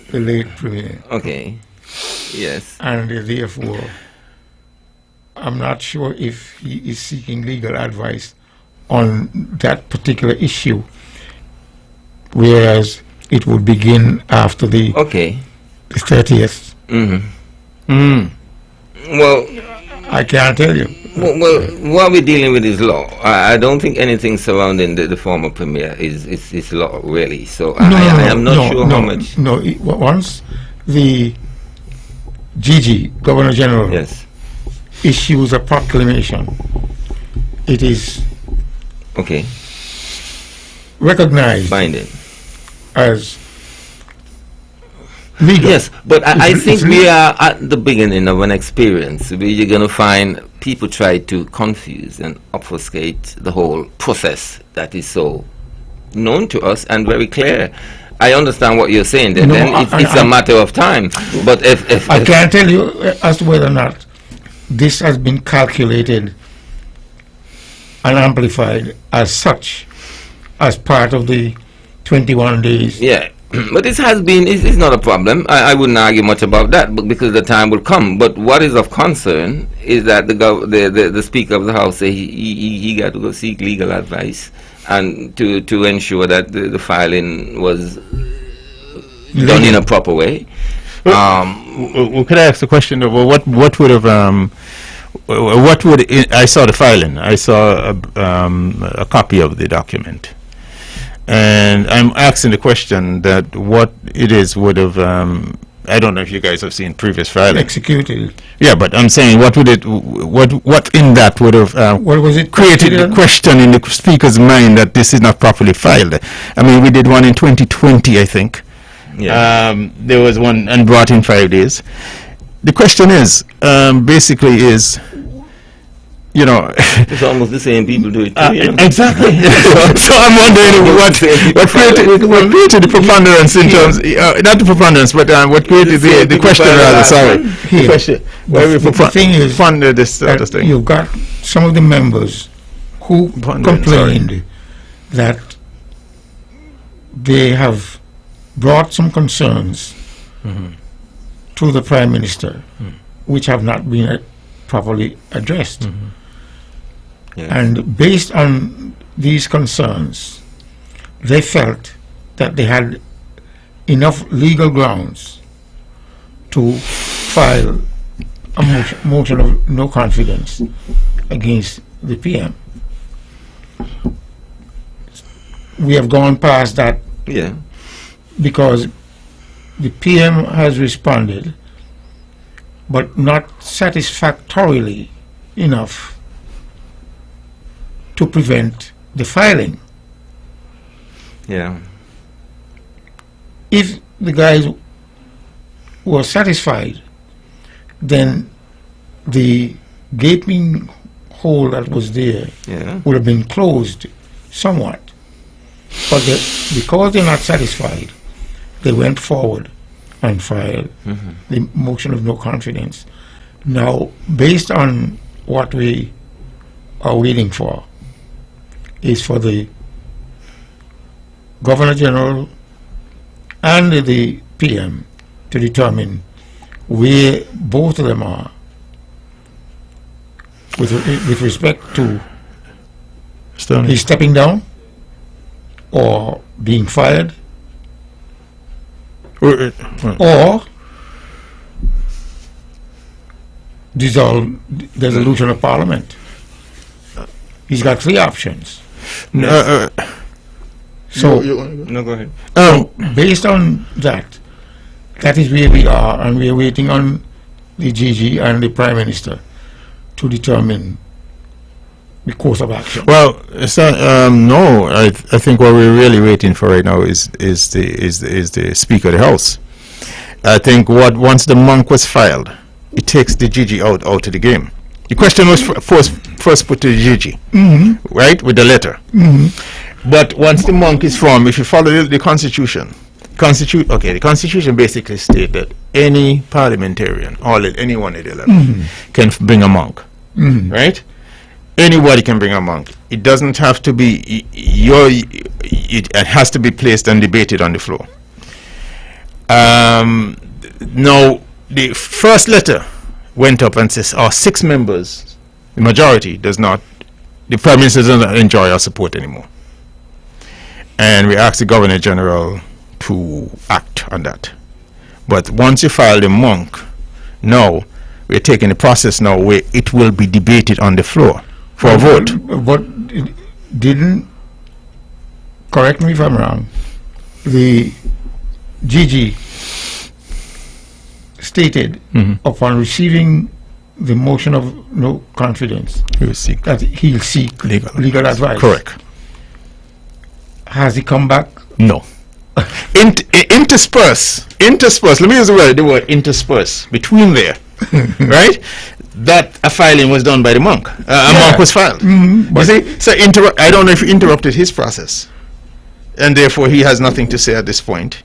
the late Premier. Okay. Yes. And therefore, I'm not sure if he is seeking legal advice on that particular issue, whereas it would begin after the 30th. Well, I can't tell you. Well, what we're dealing with is law. I don't think anything surrounding the former premier is law, really. So I am not sure how much. No, once the Governor General, issues a proclamation, it is recognized, binding as legal. Yes, but I think we are at the beginning of an experience where you're going to find people try to confuse and obfuscate the whole process that is so known to us and very clear. I understand what you're saying. Then it's a matter of time. But if I can't tell you as to whether or not this has been calculated and amplified as such, as part of the 21 days. Yeah. But it has been, it's not a problem. I wouldn't argue much about that, but because the time will come. But what is of concern is that the Speaker of the House say he got to go seek legal advice and to ensure that the filing was done in a proper way. Could I ask the question of what would have I saw the filing. I saw a copy of the document. And I'm asking the question that what it is would have I don't know if you guys have seen previous filing. Executed. Yeah, but I'm saying, what would it, what in that would have What was it? created the question in the speaker's mind that this is not properly filed? I mean, we did one in 2020, I think. Yeah. There was one and brought in 5 days. The question is, basically is, you know, It's almost the same people do it too, you know? exactly. So I'm wondering what created the preponderance in terms, not the preponderance, but what created the question rather. Sorry, the question. Why we The thing is, funded this sort of thing? you've got some of the members who complained that they have brought some concerns to the Prime Minister, which have not been properly addressed. Yeah. And based on these concerns, they felt that they had enough legal grounds to file a motion of no confidence against the PM. We have gone past that Yeah. because the PM has responded, but not satisfactorily enough to prevent the filing. Yeah. If the guys were satisfied, then the gaping hole that was there Yeah. would have been closed somewhat. But because they're not satisfied, they went forward and filed the motion of no confidence. Now, based on what we are waiting for, is for the Governor General and the PM to determine where both of them are with respect to Stoney. his stepping down or being fired or dissolution of Parliament. He's got 3 options. So, No, go ahead. based on that, that is where we are, and we are waiting on the GG and the Prime Minister to determine the course of action. Well, no. I think what we're really waiting for right now is the Speaker of the House. I think once the monk was filed, it takes the GG out of the game. The question was first put to the GG, right, with the letter. But once the monk is formed, if you follow the Constitution, the Constitution basically states that any parliamentarian, any one of the 11, can bring a monk, right? Anybody can bring a monk. It doesn't have to be it has to be placed and debated on the floor. Now, the first letter went up and says, 6 members, the majority does not, the Prime Minister doesn't enjoy our support anymore. And we asked the Governor General to act on that. But once you file the monk, now we're taking the process now where it will be debated on the floor for a vote. But it didn't, correct me if I'm wrong, the GG stated upon receiving the motion of no confidence We will seek that he'll seek legal advice. Correct. Has he come back? No. Intersperse. Let me use the word intersperse between there, right? That a filing was done by the monk. A monk was filed. You see, so I don't know if he interrupted his process, and therefore he has nothing to say at this point.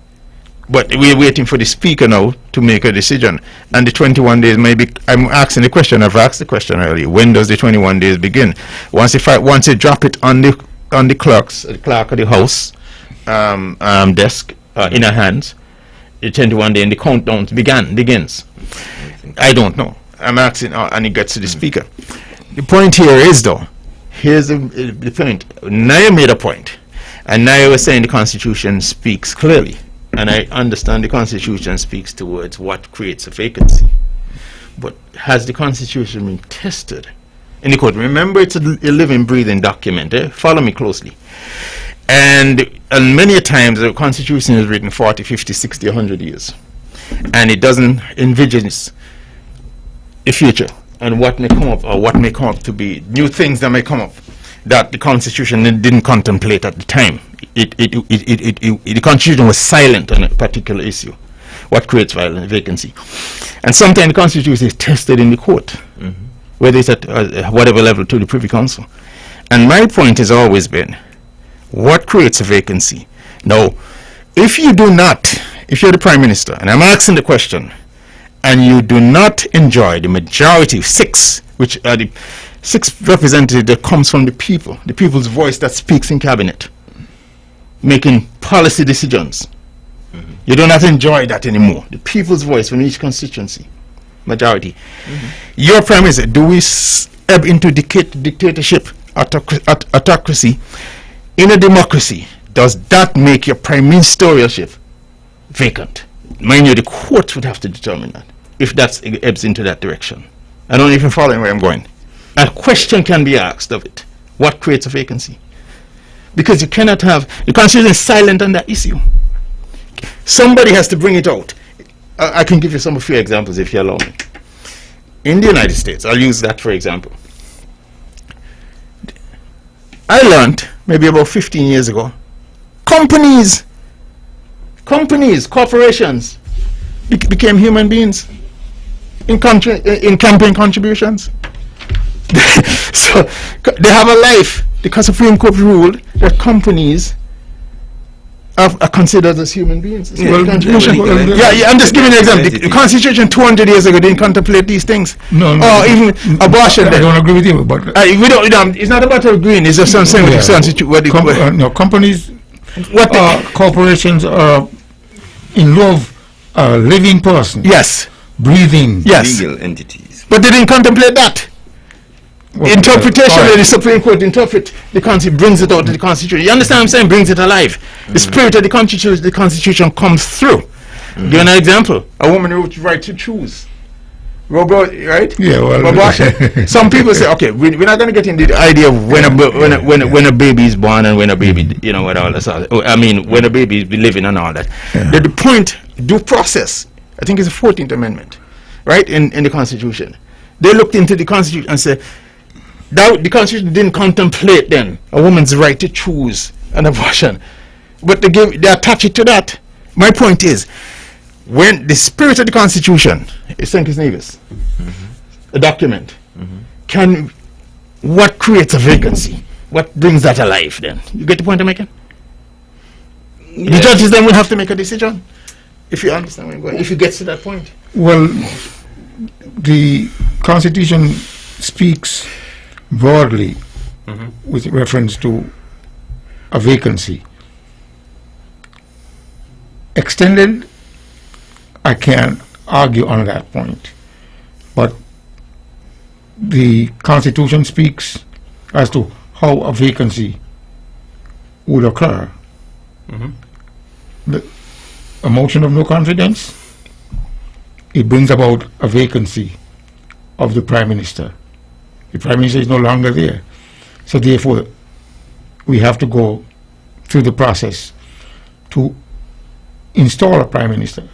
But we're waiting for the Speaker now to make a decision, and the 21 days maybe. I'm asking the question. I've asked the question earlier. When does the 21 days begin? Once they drop it on the clerk of the House desk in her hands, the 21 day and the countdown begins. I don't know. I'm asking, and it gets to the Speaker. The point here is, though, here's the point. Naya made a point, and Naya was saying the Constitution speaks clearly, and I understand the Constitution speaks towards what creates a vacancy. But has the Constitution been tested in the court? Remember, it's a living, breathing document. Follow me closely. And many a times the Constitution is written 40, 50, 60, 100 years. and it doesn't envision the future and what may come up, or what may come up to be new things that may come up that the Constitution didn't contemplate at the time. The Constitution was silent on a particular issue. What creates vacancy? And sometimes the Constitution is tested in the court, whether it's at whatever level to the Privy Council. And my point has always been, what creates a vacancy? Now, if you're the Prime Minister, and I'm asking the question, and you do not enjoy the majority, 6, which are the 6 representatives that comes from the people, the people's voice that speaks in cabinet, making policy decisions. You do not enjoy that anymore. The people's voice from each constituency, majority. Your Prime Minister, do we ebb into dictatorship, autocracy? In a democracy, does that make your prime ministerialship vacant? Mind you, the courts would have to determine that, if that ebbs into that direction. I don't even follow where I'm going. A question can be asked of it. What creates a vacancy? Because you cannot have, the Constitution is silent on that issue. Somebody has to bring it out. I can give you a few examples if you allow me. In the United States, I'll use that for example. I learned maybe about 15 years ago, corporations became human beings in campaign contributions. So they have a life. The Supreme Court ruled that companies are considered as human beings. I'm just giving an example. The Constitution 200 years ago didn't contemplate these things. No. Or even abortion. I don't agree with you, but it's not about agreeing. It's just something with the Constitution. no, companies, corporations are in love, living person. Yes. Breathing. Yes. Legal entities. But they didn't contemplate that. Interpretation of the Supreme Court interpret the Constitution, brings it out to the Constitution. You understand what I'm saying? Brings it alive. The spirit of the Constitution comes through. Give an example. A woman who right to choose. Right? Yeah, well, some people say, okay, we're not going to get into the idea of when a baby is born and when a baby, what all that. I mean, when a baby is living and all that. The point, due process, I think it's the 14th Amendment, right, in the Constitution. They looked into the Constitution and said, that the Constitution didn't contemplate then a woman's right to choose an abortion, but they attach it to that. My point is, when the spirit of the Constitution is St. Nevis, a document, what creates a vacancy? What brings that alive then? You get the point I'm making? The judges then will have to make a decision. If you understand where I'm going, if you get to that point. Well, the Constitution speaks broadly with reference to a vacancy. Extended, I can't argue on that point, but the Constitution speaks as to how a vacancy would occur. A motion of no confidence, it brings about a vacancy of the Prime Minister. The Prime Minister is no longer there. So therefore, we have to go through the process to install a Prime Minister.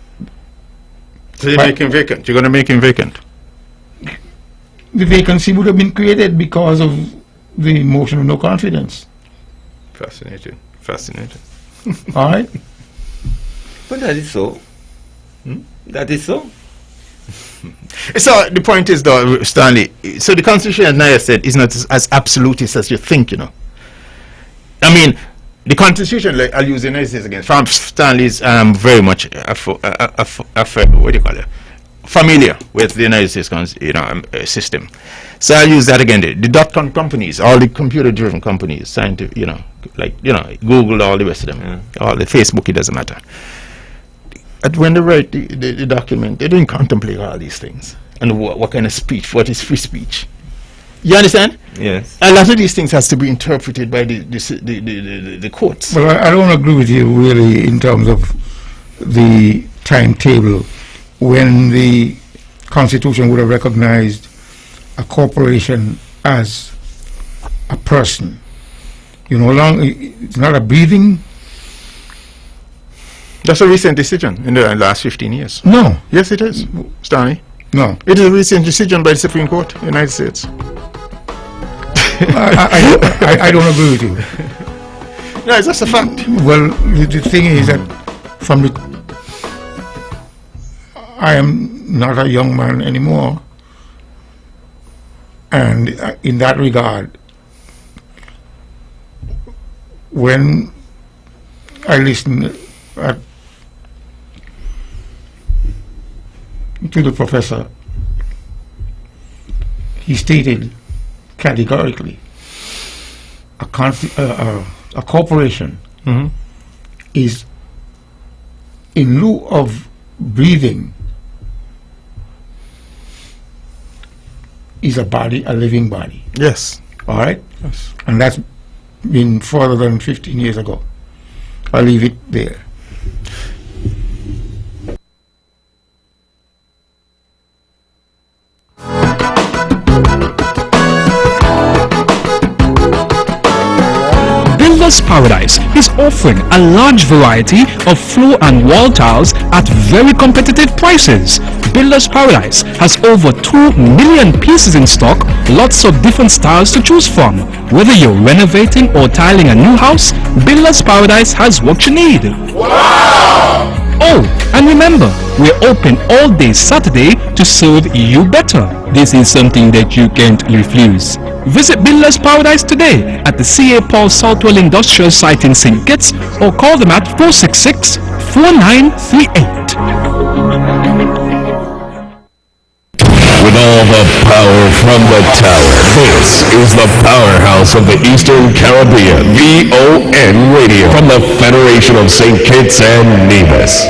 So you make him vacant. You're going to make him vacant. The vacancy would have been created because of the motion of no confidence. Fascinating. All right? But that is so. That is so. So the point is, though, Stanley, so the Constitution, as Naya said, is not as absolutist as you think, I mean, the Constitution, like, I'll use the United States again. From Stanley's very much what do you call it? Familiar with the United States system. So I'll use that again. The dot-com companies, all the computer-driven companies, scientific, Google, all the rest of them, all the Facebook, it doesn't matter. But when they write the document, they didn't contemplate all these things and what kind of speech, what is free speech. You understand? Yes. A lot of these things has to be interpreted by the courts. Well, I don't agree with you really in terms of the timetable when the Constitution would have recognized a corporation as a person. It's not a breathing That's a recent decision in the last 15 years. No, Yes, it is, Stanley. no. It is a recent decision by the Supreme Court of the United States. I don't agree with you. No, it's just a fact. Well, the thing is that I am not a young man anymore, and in that regard, when I listen to the professor, he stated categorically a corporation is, in lieu of breathing, is a body, a living body. Yes. All right? Yes. And that's been further than 15 years ago. I'll leave it there. Builder's Paradise is offering a large variety of floor and wall tiles at very competitive prices. Builder's Paradise has over 2 million pieces in stock, lots of different styles to choose from. Whether you're renovating or tiling a new house, Builder's Paradise has what you need. Wow! Oh, and remember, we're open all day Saturday to serve you better. This is something that you can't refuse. Visit Builder's Paradise today at the C.A. Paul Southwell Industrial Site in St. Kitts or call them at 466-4938. With all the power from the tower, this is the powerhouse of the Eastern Caribbean, VON Radio, from the Federation of St. Kitts and Nevis.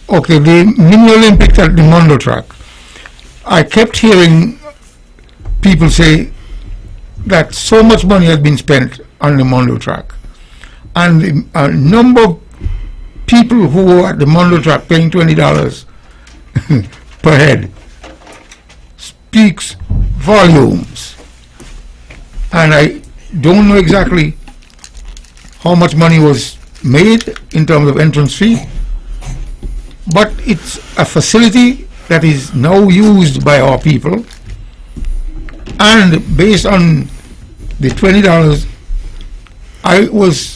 Okay, the mini Olympics at the Mondo track. I kept hearing people say that so much money has been spent on the Mondo track, and a number of people who were at the Mondo track paying $20 per head speaks volumes. And I don't know exactly how much money was made in terms of entrance fee, but it's a facility that is now used by our people, and based on the $20, I was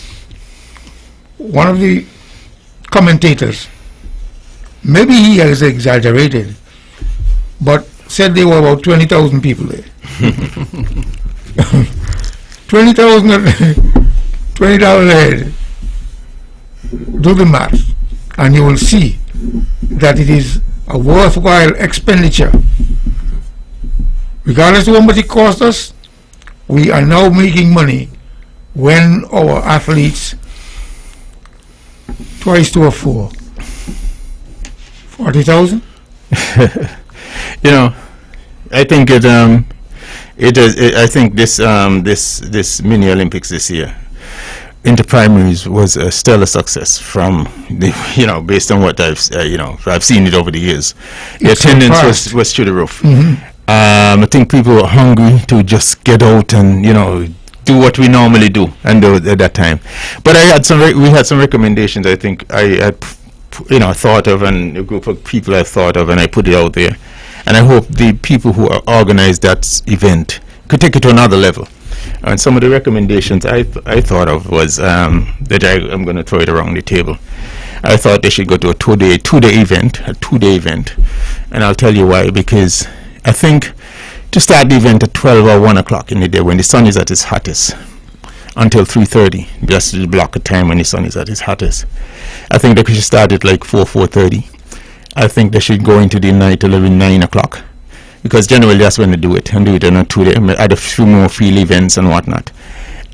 one of the commentators. Maybe he has exaggerated, but said there were about 20,000 people there. 20,000 $20 a head. Do the math, and you will see that it is a worthwhile expenditure. Regardless of how much it cost us, we are now making money when our athletes, twice to a four, 40,000. You know, I think it is. I think this mini Olympics this year into primaries was a stellar success from the, based on what I've seen it over the years. The attendance was through the roof. I think people were hungry to just get out and do what we normally do and do at that time. But we had some recommendations. I think I had thought of, and a group of people I thought of, and I put it out there. And I hope the people who organized that event could take it to another level. And some of the recommendations I thought of was that I'm going to throw it around the table. I thought they should go to a two-day event, and I'll tell you why. Because I think to start the event at 12 or 1 o'clock in the day when the sun is at its hottest, until 3:30, just to block a time when the sun is at its hottest. I think they should start at like 4:30. I think they should go into the night till 9 o'clock, because generally that's when they do it, and do it on a 2 day, add a few more field events and whatnot.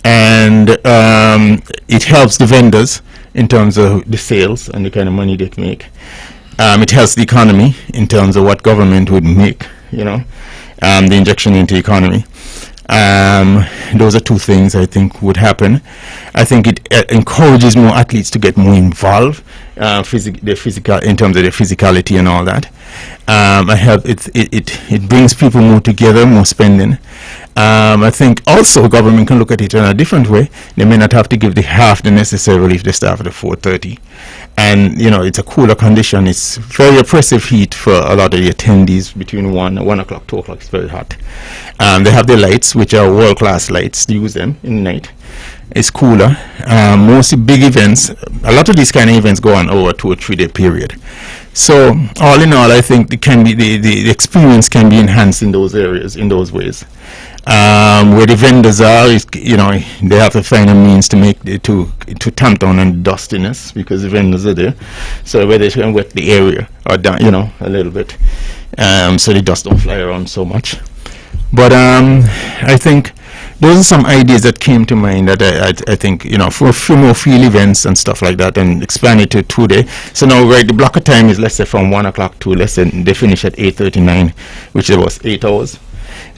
And it helps the vendors in terms of the sales and the kind of money they can make. It helps the economy in terms of what government would make, the injection into the economy. Those are two things I think would happen. I think it encourages more athletes to get more involved, their physical, in terms of their physicality and all that. It brings people more together, more spending. I think also government can look at it in a different way. They may not have to give the half the necessary relief they start at 4:30. And, it's a cooler condition. It's very oppressive heat for a lot of the attendees between 1 o'clock, 2 o'clock. It's very hot. They have the lights, which are world-class lights. They use them in the night. It's cooler. Most big events, a lot of these kind of events go on over 2 or 3 day period. So all in all, I think the experience can be enhanced in those areas, in those ways. Where the vendors are, they have to find a means to tamp down on dustiness, because the vendors are there. So where they can wet the area or down, a little bit, so the dust don't fly around so much. But I think those are some ideas that came to mind that I think, for a few more field events and stuff like that, and expand it to 2 day. So now, the block of time is, let's say, from 1 o'clock to, let's say, they finish at 8:39, which was 8 hours.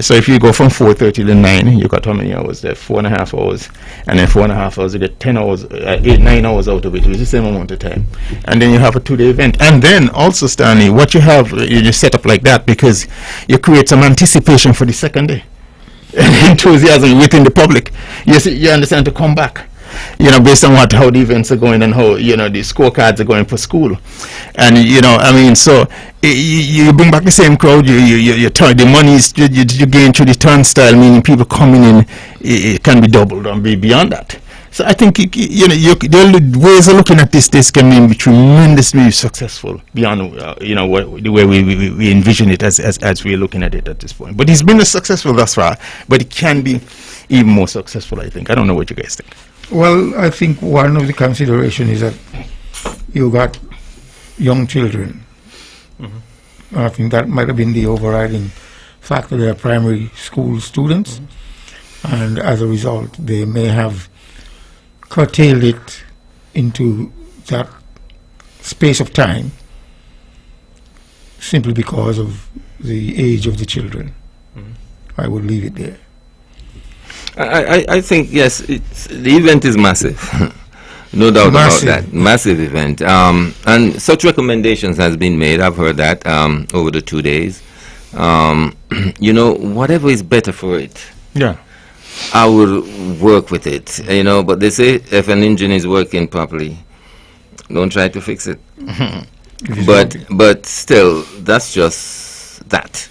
So if you go from 4:30 to 9, you got how many hours there? 4.5 hours. And then 4.5 hours, you get 10 hours, 9 hours out of it, which is the same amount of time. And then you have a 2 day event. And then also, Stanley, what you have, you just set up like that because you create some anticipation for the second day. Enthusiasm within the public. You understand, to come back. Based on how the events are going and how, the scorecards are going for school. And, so you bring back the same crowd, you turn the money you gain through the turnstile, meaning people coming in, it can be doubled and be beyond that. So I think, the ways of looking at this can be tremendously successful beyond, the way we envision it as we're looking at it at this point. But it's been successful thus far, but it can be even more successful, I think. I don't know what you guys think. Well, I think one of the considerations is that you got young children. Mm-hmm. I think that might have been the overriding factor. They are primary school students, mm-hmm. and as a result, they may have curtailed it into that space of time simply because of the age of the children. Mm-hmm. I would leave it there. I think, yes, the event is massive. No doubt about that. Massive event. And such recommendations has been made. I've heard that over the 2 days. Whatever is better for it. Yeah. I will work with it. But they say if an engine is working properly, don't try to fix it. But still, that's just that.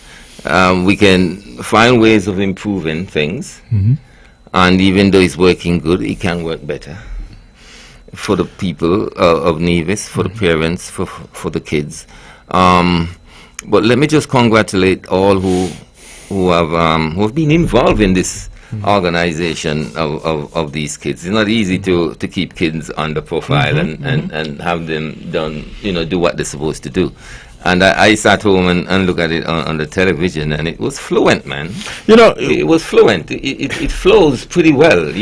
We can find ways of improving things. Mm-hmm. And even though it's working good, it can work better for the people of Nevis, for mm-hmm. the parents, for the kids. But let me just congratulate all who have been involved in this mm-hmm. organization of these kids. It's not easy to keep kids under profile mm-hmm. and have them do what they're supposed to do. And I sat home and looked at it on the television, and it was fluent, man. It was fluent. It flows pretty well,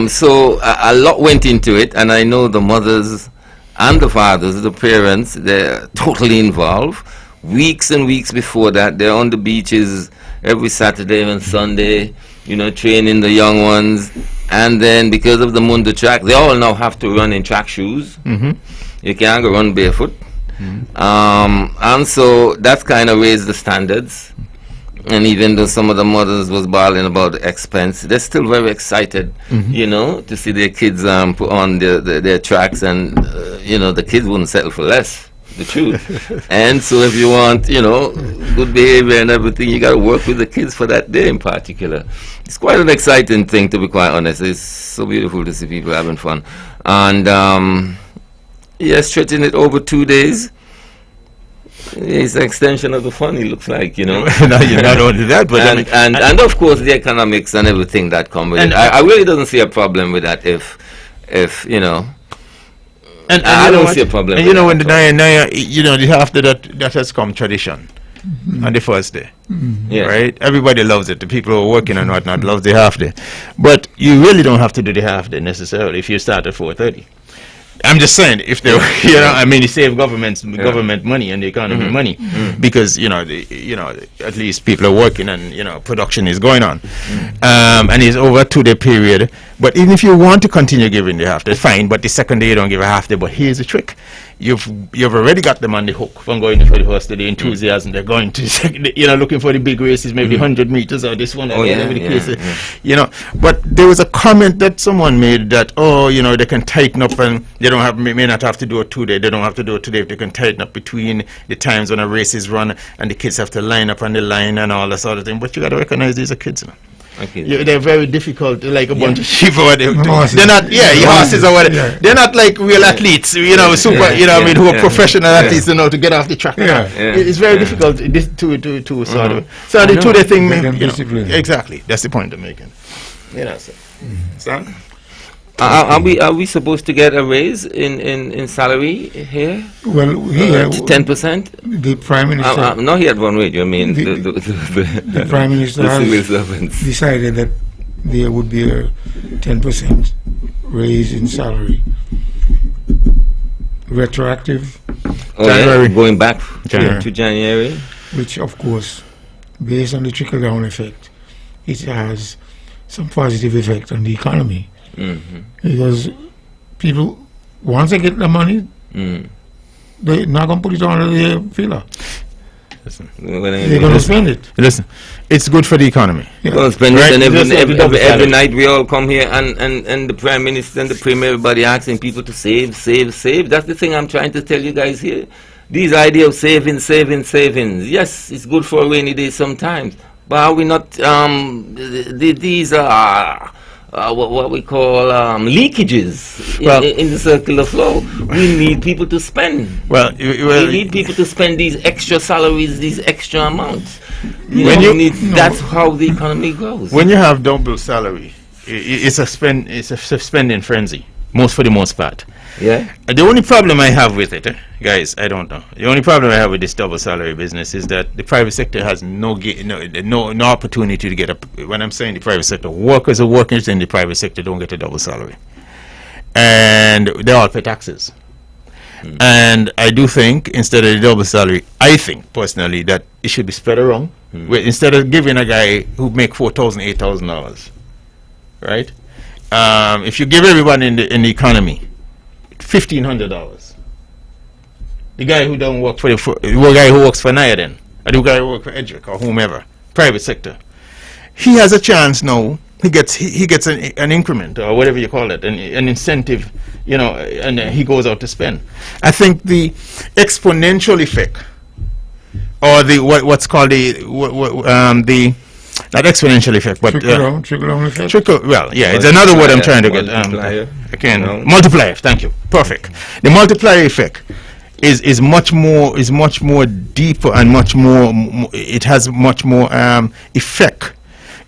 So a lot went into it, and I know the mothers and the fathers, the parents, they're totally involved. Weeks and weeks before that, they're on the beaches every Saturday and Sunday, training the young ones. And then because of the Mundo track, they all now have to run in track shoes. Mm-hmm. You can't go run barefoot. Mm-hmm. And so that's kind of raised the standards. And even though some of the mothers was bawling about the expense, they're still very excited, mm-hmm. To see their kids put on their tracks, and the kids wouldn't settle for less, the truth. And so if you want, good behavior and everything, you got to work with the kids for that day in particular. It's quite an exciting thing, to be quite honest. It's so beautiful to see people having fun. And stretching it over 2 days, It's an extension of the fund, it looks like, you know. No, you're not only that, but I mean, and of course the economics and everything that come with it. I really don't see a problem with that if you know. And I don't see a problem. And with you know, that when the at all. Naya, you know, after that has come tradition on the first day. Yeah. Right? Everybody loves it. The people who are working and whatnot love the half day. But you really don't have to do the half day necessarily if you start at 4:30. I'm just saying, if they, you know, I mean, you save government money and the economy money because you know, at least people are working and you know, production is going on, and it's over a 2-day period. But even if you want to continue giving the half day, fine. But the second day you don't give a half day. But here's the trick: you've already got them on the hook from going for the first day, the enthusiasm. They're going to, you know, looking for the big races, maybe 100 meters or this one or whatever the case is, you know. But there was a comment that someone made that, oh, you know, they can tighten up and they don't have, may not have to do a 2-day. They don't have to do it today if they can tighten up between the times when a race is run and the kids have to line up on the line and all that sort of thing. But you got to recognize these are kids, man. Okay. Yeah, they're very difficult, like a bunch of sheep or whatever. Horses. They're not, horses or whatever. Yeah. They're not like real athletes, you know, super, you know, I mean, who are professional athletes, you know, to get off the track. It's very difficult to sort of. So the 2-day thing, Make them you know, disciplined. exactly. That's the point I'm making. You know, so. Son? Are we supposed to get a raise in salary here? Well, here 10%? the Prime Minister, Not here at one wage. I mean the Prime Minister the civil has servants. decided that there would be a 10% raise in salary, retroactive, Oh, January. yeah, going back January. to January. which of course, based on the trickle-down effect, it has some positive effect on the economy. Because people, once they get the money, they're not going to put it on their filler. They're going to spend it. Listen, it's good for the economy. Well, spend it, Right, and just like the double every salary. night we all come here and the Prime Minister and the Premier, everybody asking people to save. That's the thing I'm trying to tell you guys here. These idea of savings. Yes, it's good for a rainy day sometimes, but are we not? These are what we call leakages in the circular flow. We need people to spend. Well, We need people to spend these extra salaries, these extra amounts. When That's how the economy grows. when you have double salary, it's a spending frenzy, for the most part. Yeah. The only problem I have with it, guys, I don't know. The only problem I have with this double salary business is that the private sector has no opportunity to get a. When I'm saying the private sector, workers who work in the private sector don't get a double salary, and they all pay taxes. And I do think instead of the double salary, I think personally that it should be spread around. Instead of giving a guy who make $4,000, $8,000, right? If you give everyone in the economy $1,500, the guy who don't work for the guy who works for Naya then, or the guy who works for Edric or whomever, private sector, he has a chance now. He gets an increment or whatever you call it, an incentive, you know, and he goes out to spend. I think the exponential effect, or the what's called the not exponential effect, but Trickle-down effect. It's another word I'm trying to get. Multiplier. Multiplier. Thank you. Perfect. The multiplier effect is much more deeper and much more. It has much more effect.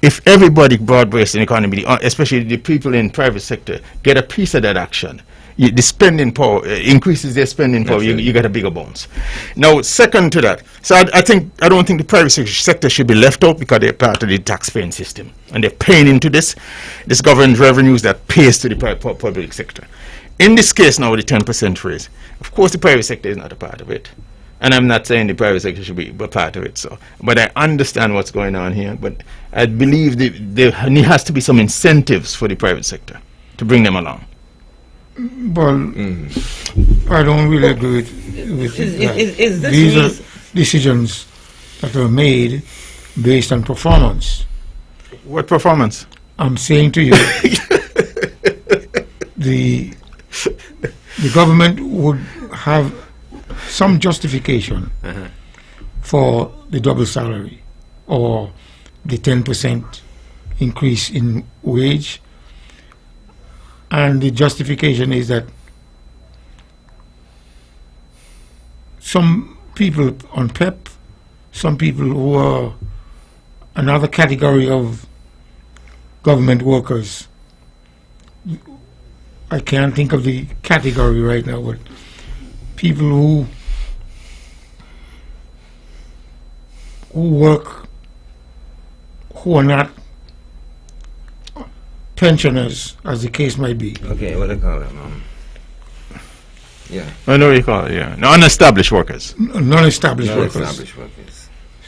If everybody broad-based in the economy, especially the people in private sector, get a piece of that action, the spending power increases their spending power. You get a bigger bounce. Now, second to that, so I don't think the private sector should be left out because they're part of the tax-paying system and they're paying into this government revenues that pays to the public sector. In this case now, with the 10% raise, of course, the private sector is not a part of it. And I'm not saying the private sector should be a part of it, but I understand what's going on here. But I believe there has to be some incentives for the private sector to bring them along. Well, I don't really agree with that. These are decisions that are made based on performance. What performance? I'm saying to you, the government would have some justification for the double salary or the 10% increase in wage, and the justification is that some people on PEP, some people who are another category of government workers. I can't think of the category right now, but people who work, who are not pensioners, as the case might be. Okay, what do they call it? Yeah. I know what you call it, yeah. Non-established workers. Non-established workers. Non-established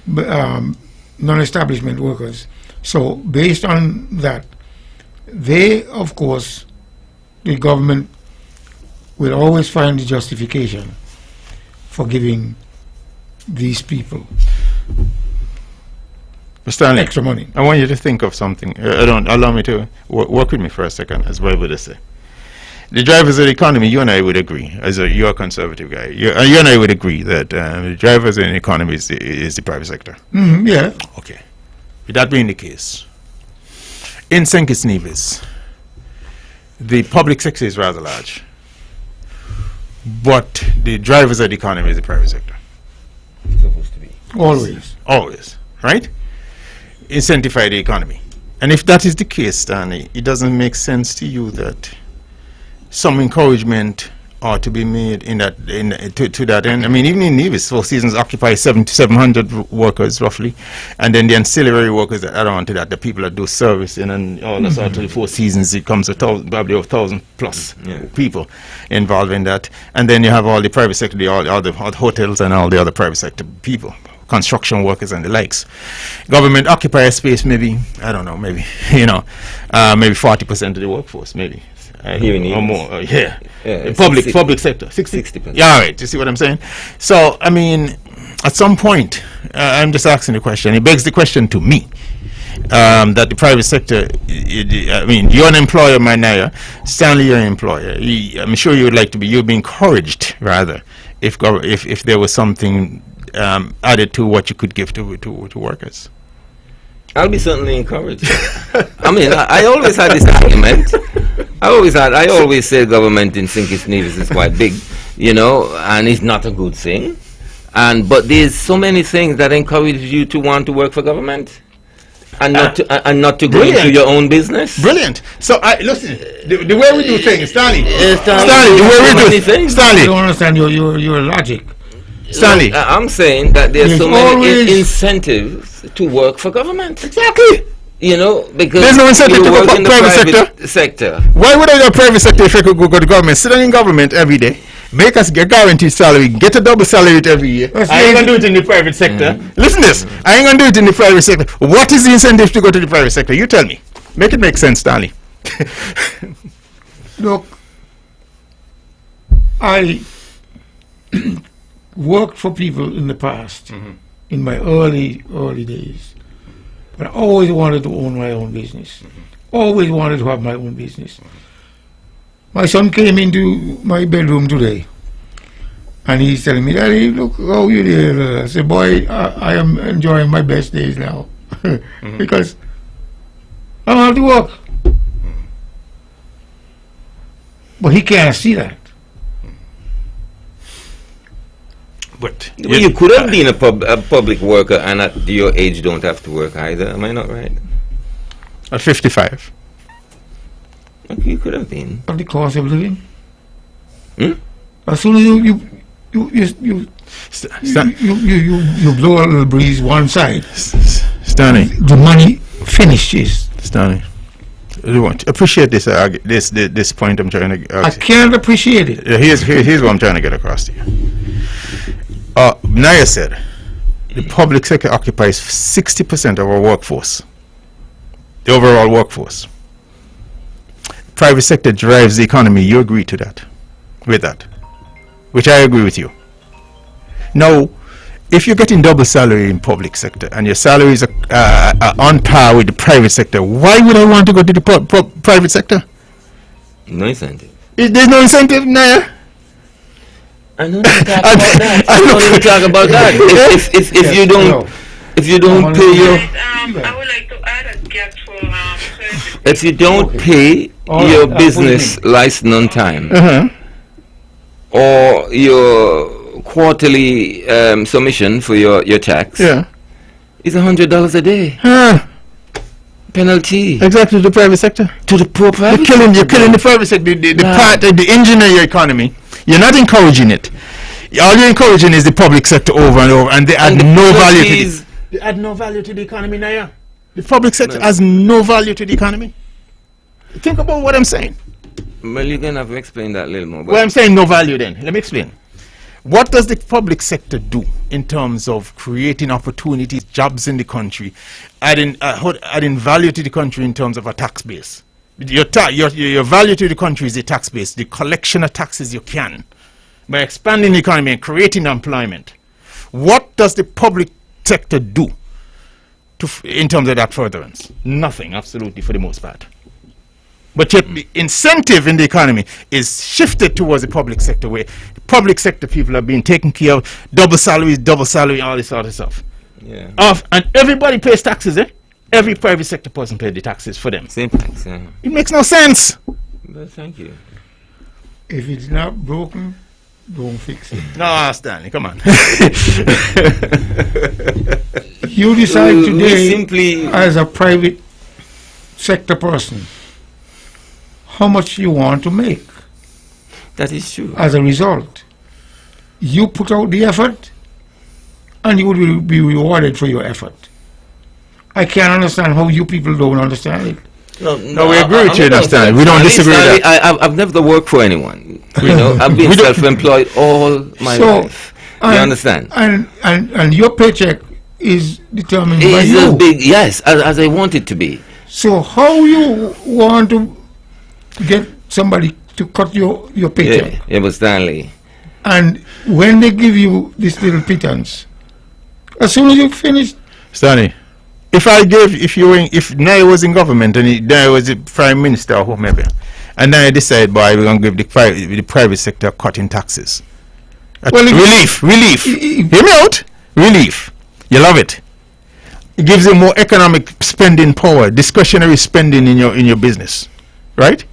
workers. Non-establishment workers. So based on that, they, of course, the government will always find the justification for giving these people Stanley, extra money. I want you to think of something. Don't allow me to work with me for a second, as well would I say. The drivers of the economy, you and I would agree, you're a conservative guy, you and I would agree that the drivers in the economy is the private sector. Yeah. Okay. With that being the case, in St. Kitts Nevis, the public sector is rather large, but the drivers of the economy is the private sector. It's supposed to be. Always, right? Incentivize the economy. And if that is the case, Stanley, it doesn't make sense to you that some encouragement ought to be made in that to that end. I mean, even in Nevis, 4 Seasons occupy 700 workers roughly, and then the ancillary workers that add on to that, the people that do service and all the sort of the 4 Seasons, it comes to probably 1,000 plus people involved in that, and then you have all the private sector, all the hotels and all the other private sector people, construction workers and the likes. Government occupier space, maybe, I don't know, maybe, maybe 40% of the workforce, maybe. Here in or more, yeah. Public sector, 60%. Yeah, all right. You see what I'm saying? So, I mean, at some point, I'm just asking the question. It begs the question to me that the private sector. I mean, you're an employer, Manaya. Stanley, you're an employer. I'm sure you would like to be. You'd be encouraged, rather, if there was something added to what you could give to workers. I'll be certainly encouraged. I mean, I always had this argument. I always say government in St. Kitts Nevis is quite big, and it's not a good thing. But there's so many things that encourage you to want to work for government, and not to go into your own business. Brilliant. So listen, the way we do things, Stanley. Stanley, the way we do things, Stanley. I don't understand your logic. Stanley, I'm saying that there's so many incentives to work for government. Exactly. Because there's no incentive to work in the private sector. Why would I go private sector if I could go to government? Sit in government every day, make us get guaranteed salary, get a double salary every year. I ain't gonna do it in the private sector. Listen to this. I ain't gonna do it in the private sector. What is the incentive to go to the private sector? You tell me. Make it make sense, Stanley. Look, I worked for people in the past, in my early days. But I always wanted to own my own business. Always wanted to have my own business. My son came into my bedroom today, and he's telling me, "Daddy, look how you did." I said, "Boy, I am enjoying my best days now because I don't have to work." But he can't see that. But you could have been a public worker, and at your age don't have to work either. Am I not right? At 55. Okay, you could have been. Of the cost of living. As soon as you blow a little breeze one side, Stanley, the money finishes. Stanley, appreciate this point I'm trying to. I can't appreciate it. Here's what I'm trying to get across to you. Naya said the public sector occupies 60% of our workforce, the overall workforce. Private sector drives the economy. You agree to that, with that, which I agree with you. Now, if you're getting double salary in public sector and your salaries are on par with the private sector, why would I want to go to the private sector? No incentive. There's no incentive, Naya. I don't even talk about that. I don't even talk about that. If you don't pay your, I would like to add a gap for service. If you don't pay your business license on time, or your quarterly submission for your tax Yeah. is $100 a day. Penalty Exactly, the private sector. to the poor private. You're killing the private sector, the engine of your economy. You're not encouraging it. All you're encouraging is the public sector over and over, and they add no value to it. They add no value to the economy now. Yeah. The public sector has no value to the economy. Think about what I'm saying. Well, you're gonna have to explain that a little more. Well, I'm saying no value then. Let me explain. What does the public sector do in terms of creating opportunities, jobs in the country, adding value to the country in terms of a tax base? Your value to the country is the tax base, the collection of taxes you can. By expanding the economy and creating employment. What does the public sector do in terms of that furtherance? Nothing, absolutely, for the most part. But yet the incentive in the economy is shifted towards the public sector, where the public sector people are being taken care of, double salary, all this sort of stuff. Yeah. And everybody pays taxes, eh? Every private sector person pays the taxes for them. Same tax, yeah. It makes no sense. Well, thank you. If it's not broken, don't fix it. No, Stanley, come on. You decide We today, simply- as a private sector person, how much you want to make. That is true. As a result, you put out the effort, and you will be rewarded for your effort. I can't understand how you people don't understand it. No, we agree with you, understand. We don't disagree with that. I've never worked for anyone. You know, I've been self-employed all my life. You understand? And your paycheck is determined by It's you. as big, yes, as I want it to be. So how you want to get somebody to cut your paycheck? Yeah, but Stanley. And when they give you this little pittance, as soon as you finish, Stanley, if now I was in government and now I was the prime minister or whomever, and then I decide, boy, we're going to give the private sector a cut in taxes. Well, Relief. Hear me out. Relief. You love it. It gives you more economic spending power, discretionary spending in your business, right?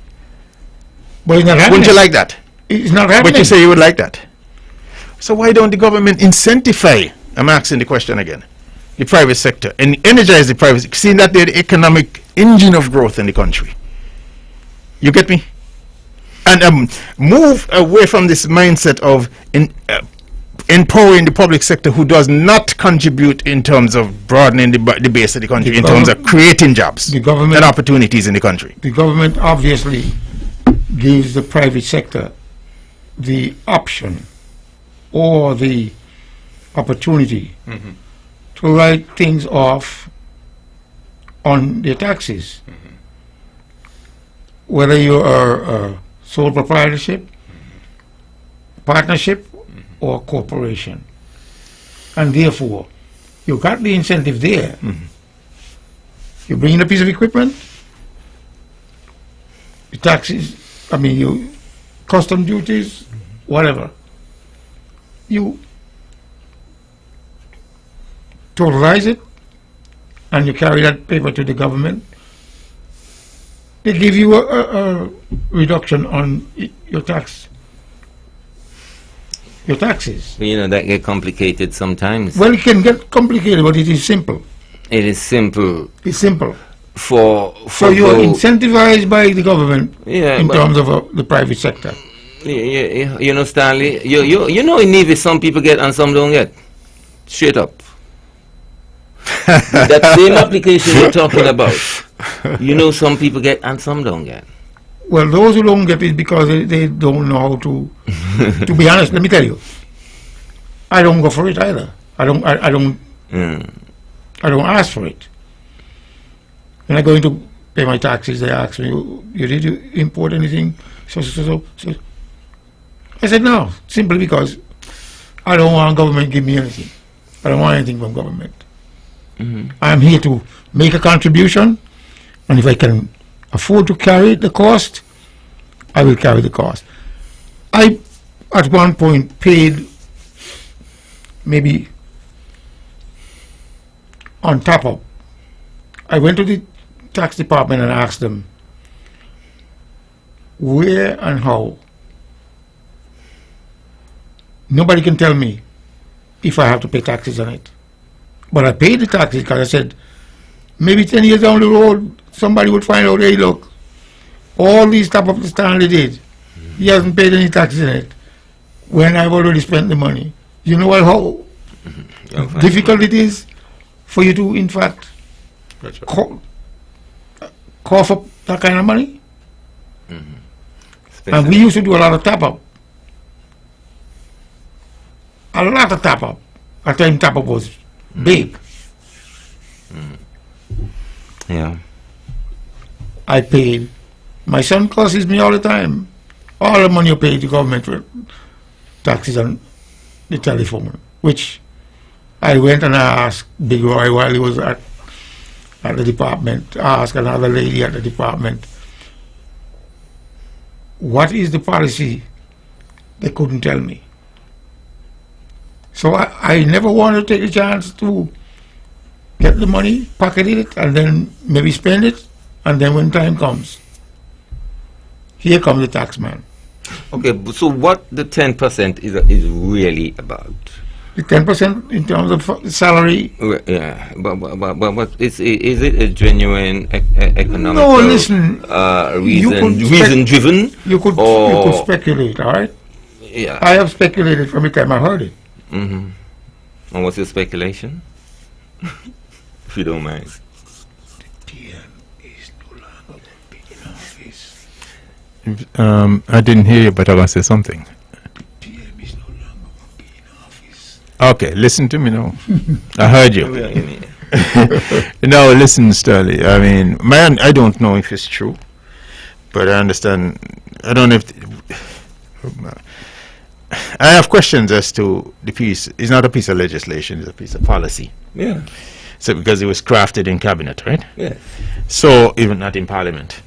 but it's not happening. Wouldn't you like that? It's not happening. But you say you would like that. So why don't the government incentivize? I'm asking the question again. The private sector and energize the private sector, seeing that they're the economic engine of growth in the country. You get me? And move away from this mindset of empowering the public sector, who does not contribute in terms of broadening the base of the country, in terms of creating jobs and opportunities in the country. The government obviously gives the private sector the option or the opportunity to write things off on their taxes. Whether you are a sole proprietorship, partnership, or corporation. And therefore, you got the incentive there. You bring in a piece of equipment, the taxes, you custom duties, whatever. You totalize it, and you carry that paper to the government. They give you a reduction on your taxes. You know, that get complicated sometimes. Well, it can get complicated, but it is simple. It is simple. It's simple. So you're incentivized by the government in but- terms of the private sector. You know, Stanley, you know in Nevis some people get and some don't get. Straight up. That same application you're talking about. You know some people get and some don't get. Well, those who don't get it because they don't know how to. To be honest, let me tell you, I don't go for it either. I don't ask for it. When I go in to pay my taxes, they ask me, did you import anything? So. I said no, simply because I don't want government to give me anything. I don't want anything from government. I'm here to make a contribution, and if I can afford to carry the cost, I will carry the cost. I, at one point, paid maybe on top of. I went to the tax department and asked them where and how Nobody can tell me if I have to pay taxes on it. But I paid the taxes because I said, maybe 10 years down the road, somebody would find out, hey, look, all these top of the Stanley did, he hasn't paid any taxes on it when I've already spent the money. You know what, how difficult it is for you to, in fact, cough up that kind of money? And we used to do a lot of top-up. A lot of top-up. At the time top-up was big. Yeah. I paid. My son curses me all the time. All the money you pay to government for taxes on the telephone, which I went and I asked Big Roy while he was at the department, asked another lady at the department, what is the policy? They couldn't tell me. So I never wanted to take a chance to get the money, pocket it, and then maybe spend it, and then when time comes, here comes the tax man. Okay, so what the 10% is really about? The 10% in terms of salary. Yeah, but is it a genuine economic? No, listen. Reason driven? You could speculate, all right? Yeah. I have speculated from the time I heard it. Mm-hmm. And what's your speculation? If you don't mind. I didn't hear you, but I want to say something. Okay, listen to me now. I heard you. No, listen, Sterling. I mean, man, I don't know if it's true, but I understand. I don't know if. I have questions as to the piece. It's not a piece of legislation; it's a piece of policy. Yeah. So because it was crafted in cabinet, right? Yeah. So even not in parliament.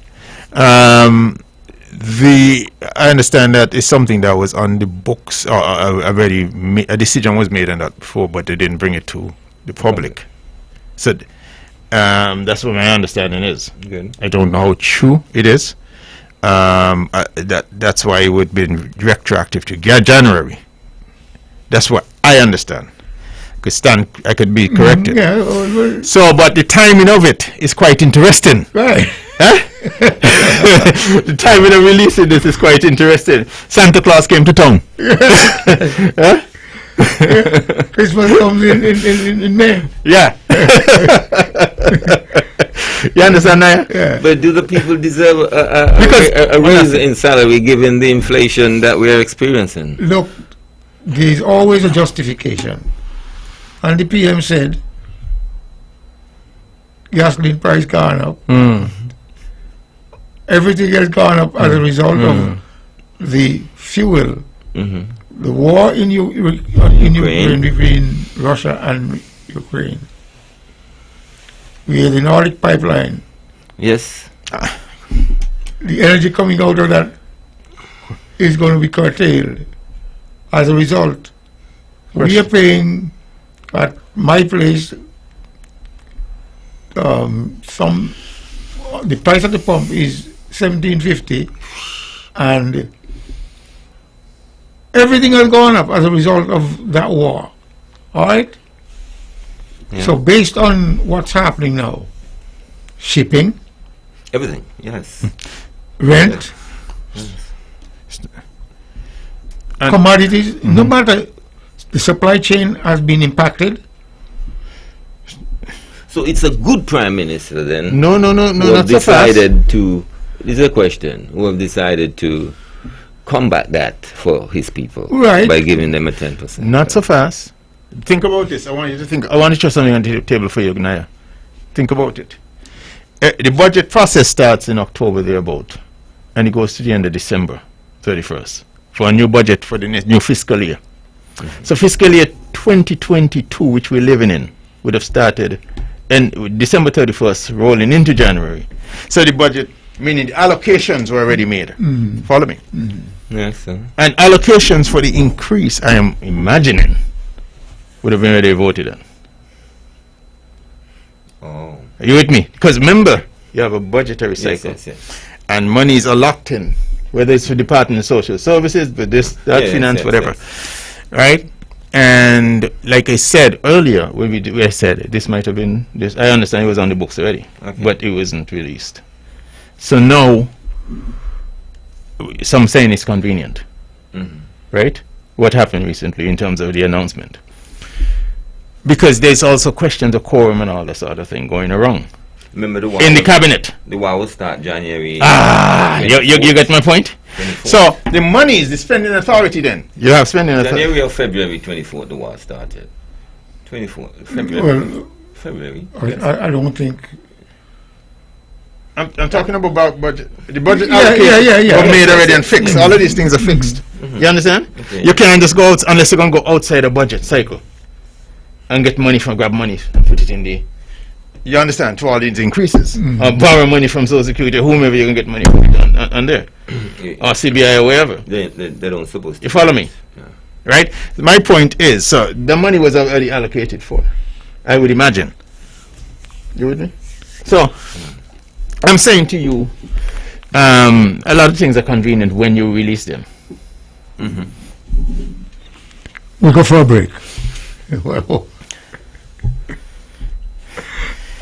I understand that it's something that was on the books, or already a decision was made on that before, but they didn't bring it to the public. So that's what my understanding is. Good. I don't know how true it is. That's why it would be retroactive to January. That's what I understand. I could be corrected. Yeah. So, but the timing of it is quite interesting. Right. Huh? The timing of releasing this is quite interesting. Santa Claus came to town. Huh? Christmas comes in May. Yeah. You understand now? Yeah. But do the people deserve a raise in salary given the inflation that we are experiencing? Look, there is always a justification. And the PM said, gasoline price gone up. Everything has gone up as a result of the fuel. The war in Ukraine between Russia and Ukraine. We have the Nordic pipeline. Yes. The energy coming out of that is going to be curtailed. As a result, we are paying at my place the price at the pump is $17.50, and everything has gone up as a result of that war. All right. Yeah. So based on what's happening now, shipping, Everything. Yes. rent, commodities, no matter, the supply chain has been impacted. So it's a good prime minister then. No, who have not so fast. decided to. This is a question. Who have decided to combat that for his people, Right. by giving them a 10%. Not so fast. Think about this. I want you to think. I want to show something on the table for you, Naya. Think about it. The budget process starts in October thereabout, and it goes to the end of December 31st for a new budget for the new fiscal year. So fiscal year 2022, which we're living in, would have started in December 31st, rolling into January. So the budget, meaning the allocations were already made. Follow me? Yes, sir. And allocations for the increase, I am imagining, would have been already voted on. Oh. Are you with me? Because remember, you have a budgetary cycle. Yes. And monies are locked in, whether it's for Department of Social Services, but this, that, Yes, finance, yes, whatever. yes. right? And like I said earlier, when I said this might have been this, I understand it was on the books already, but it wasn't released. So now, some saying it's convenient, right? What happened recently in terms of the announcement? Because there's also questions of quorum and all this other thing going around. Remember the war in the cabinet. The war will start January. You get my point? 24th. So the money is the spending authority then. You have spending authority. January or February 24th the war started. 24th February. Well, February. I don't think. I'm talking about budget. The budget Yeah, allocation yeah. were made already and fixed. All of these things are fixed. You understand? Okay. You can't just go out unless you're going to go outside the budget cycle and get money grab money and put it in the. You understand? To all these increases. Or borrow money from Social Security, whomever you can get money put it on there. Or CBI or wherever. They don't supposed to. You follow me? Yeah. Right? My point is, so the money was already allocated for, I would imagine. You with me? So, I'm saying to you, a lot of things are convenient when you release them. We'll go for a break. Well,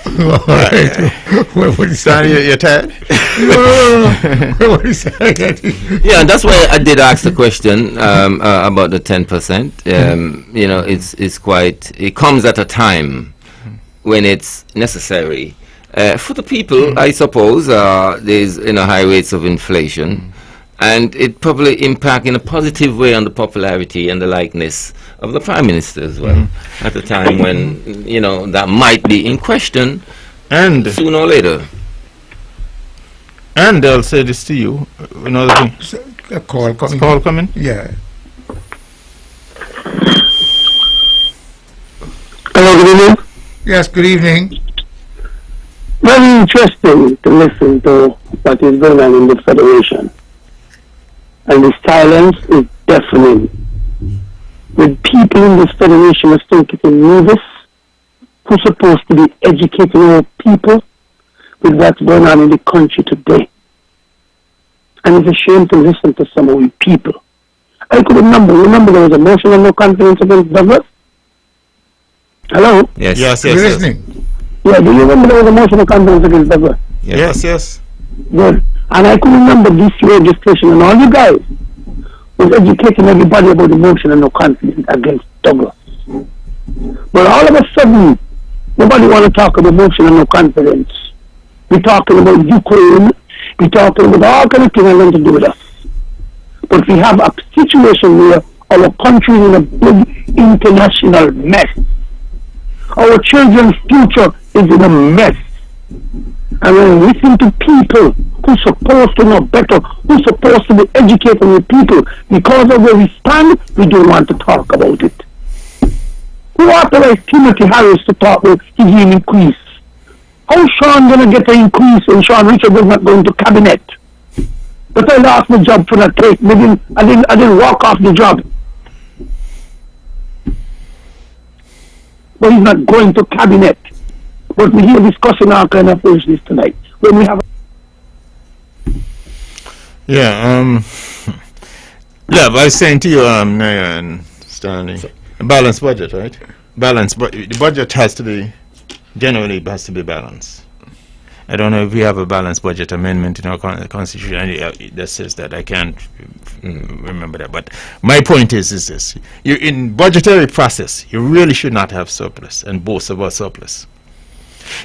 all right. What is that? You're tired? No. What is that? Yeah, and that's why I did ask the question about the 10%. You know, it's quite. It comes at a time when it's necessary for the people. I suppose there's high rates of inflation, and it probably impact in a positive way on the popularity and the likeness of the Prime Minister as well. At a time when that might be in question, And sooner or later. And I'll say this to you. Another thing. A call coming. Call coming? Yeah. Hello, good evening. Yes, good evening. Very interesting to listen to what is going on in the Federation. And the silence is deafening. With people in this Federation are still getting nervous, who's supposed to be educating our people with what's going on in the country today. And it's a shame to listen to some of the people. I could remember there was a motion of no confidence against Douglas? Hello? Yes. We're listening. Yeah, do you remember there was a motion of confidence against Douglas? Yes. Good. And I could remember this legislation and all you guys was educating everybody about the motion of no confidence against Douglas. But all of a sudden, nobody want to talk about motion of no confidence. We're talking about Ukraine. We're talking about all kind of things that have to do with us. But we have a situation where our country is in a big international mess. Our children's future is in a mess. And when we listen to people who's supposed to know better, who's supposed to be educating the people, because of where we stand, we don't want to talk about it. Who authorized Timothy Harris to talk about his increase? How Sean gonna get an increase when Sean Richard was not going to cabinet? But I lost my job for that case. I didn't walk off the job. But he's not going to cabinet. But we're here discussing our kind of issues tonight. When we have but I was saying to you, Naya and Stanley, a balanced budget, right? Balanced, but the budget has to be, generally it has to be balanced. I don't know if we have a balanced budget amendment in our constitution that says that. I can't remember that. But my point is this. You in budgetary process, you really should not have surplus and boast about surplus.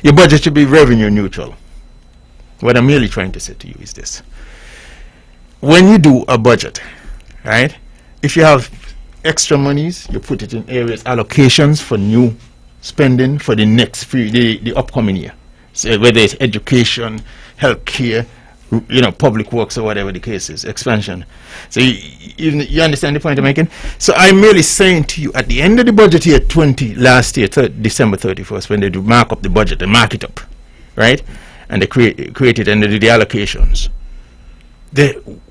Your budget should be revenue neutral. What I'm merely trying to say to you is this. When you do a budget, right, if you have extra monies, you put it in areas, allocations for new spending for the next the upcoming year. So whether it's education, healthcare, public works or whatever the case is, expansion. So you understand the point I'm making? So I'm merely saying to you, at the end of the budget year last year, December 31st, when they do mark up the budget, they mark it up, right? And they create it and they do the allocations.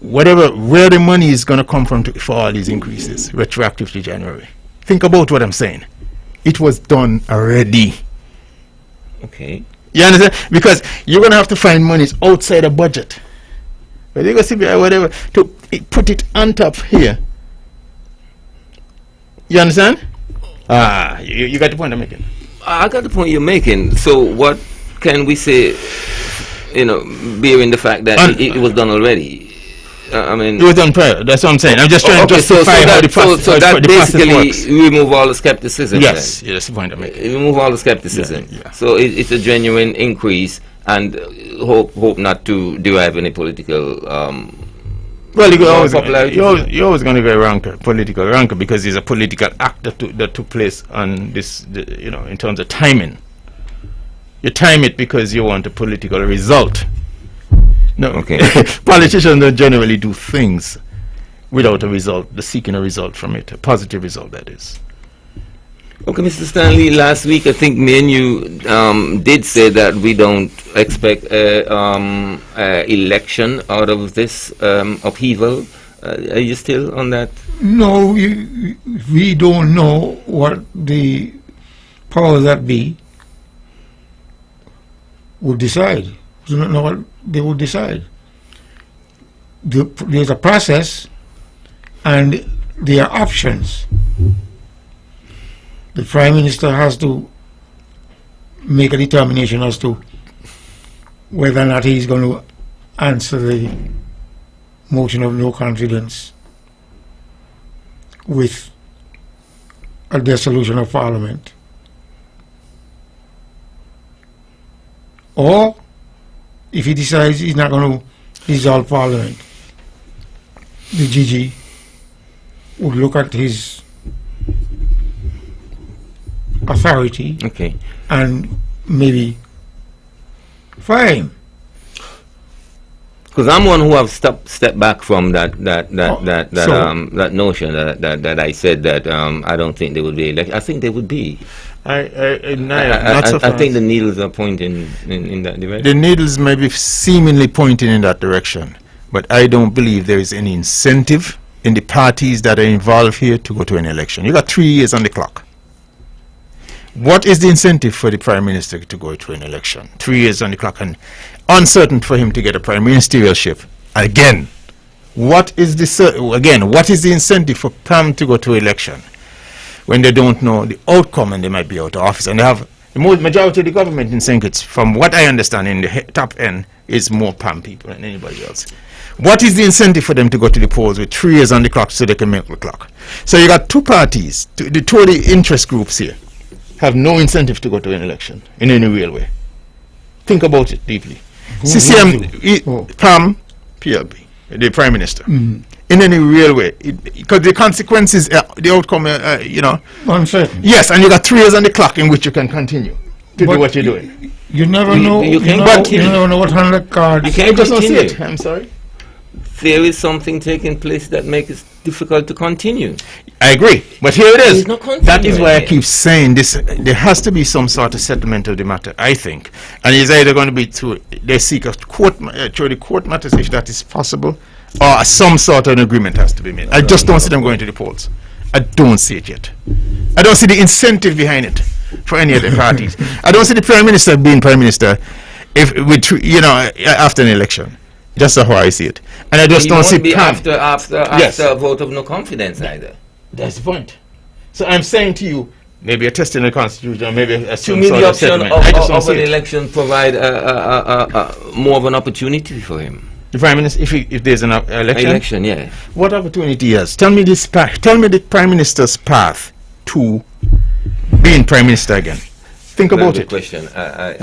Where the money is going to come from for all these increases, retroactive to January. Think about what I'm saying. It was done already. Okay. You understand? Because you're going to have to find monies outside the budget. But you go CBI, whatever, to put it on top here. You understand? You got the point I'm making. I got the point you're making. So what can we say, bearing the fact that it was done already? I mean, it was done prior. That's what I'm saying. I'm just trying to justify how the process so that basically works. remove all the skepticism. Yes, that's the point I'm making. Remove all the skepticism. Yeah. So it's a genuine increase, and hope not to derive any political. Well, you're always going to get political rancor, because there's a political act that took place on this, in terms of timing. You time it because you want a political result. No, okay. Politicians don't generally do things without a result. They're seeking a result from it, a positive result, that is. Okay, Mr. Stanley, last week I think me and you did say that we don't expect election out of this upheaval. Are you still on that? No, we don't know what the powers that be would decide. We don't know what they would decide. There's a process, and there are options. The Prime Minister has to make a determination as to whether or not he's going to answer the motion of no confidence with a dissolution of Parliament, or if he decides he's not going to dissolve Parliament, the GG would look at his authority, okay, and maybe fire him. Because I'm one who have stepped back from that notion that I said that I don't think they would be elected. I think they would be. I think the needles are pointing in that direction. The needles may be seemingly pointing in that direction, but I don't believe there is any incentive in the parties that are involved here to go to an election. You got 3 years on the clock. What is the incentive for the Prime Minister to go to an election? 3 years on the clock, and uncertain for him to get a prime ministerialship. Again, what is the incentive for Pam to go to election when they don't know the outcome and they might be out of office? And they have the majority of the government in St. Kitts, from what I understand, in the top end, is more Pam people than anybody else. What is the incentive for them to go to the polls with 3 years on the clock so they can make the clock? So you got two parties, the two of the interest groups here, have no incentive to go to an election in any real way. Think about it deeply. CCM, Pam, PLP, the Prime Minister, in any real way, because the consequences, the outcome, Uncertain. Yes, and you got 3 years on the clock in which you can continue to do what you're doing. You never know. You never know what hand of cards. You can't just not see continue. it. I'm sorry. There is something taking place that makes it difficult to continue. I agree, but here it is. There's no That is why I continuity. keep saying this. There has to be some sort of settlement of the matter, I think, and it's either going to be they seek a court through the court matters if that is possible, or some sort of an agreement has to be made. I just don't see them going to the polls. I don't see it yet. I don't see the incentive behind it for any of the parties. I don't see the Prime Minister being Prime Minister after an election. Just how I see it, and I just don't see be Pam. after a vote of no confidence either. That's the point. So I'm saying to you, maybe a test in the Constitution, or maybe a To me, the option of an election provide more of an opportunity for him. The Prime Minister, if there's an election? Election, yeah. What opportunity he has? Tell me this path. Tell me the Prime Minister's path to being Prime Minister again. Think Very about good it. question.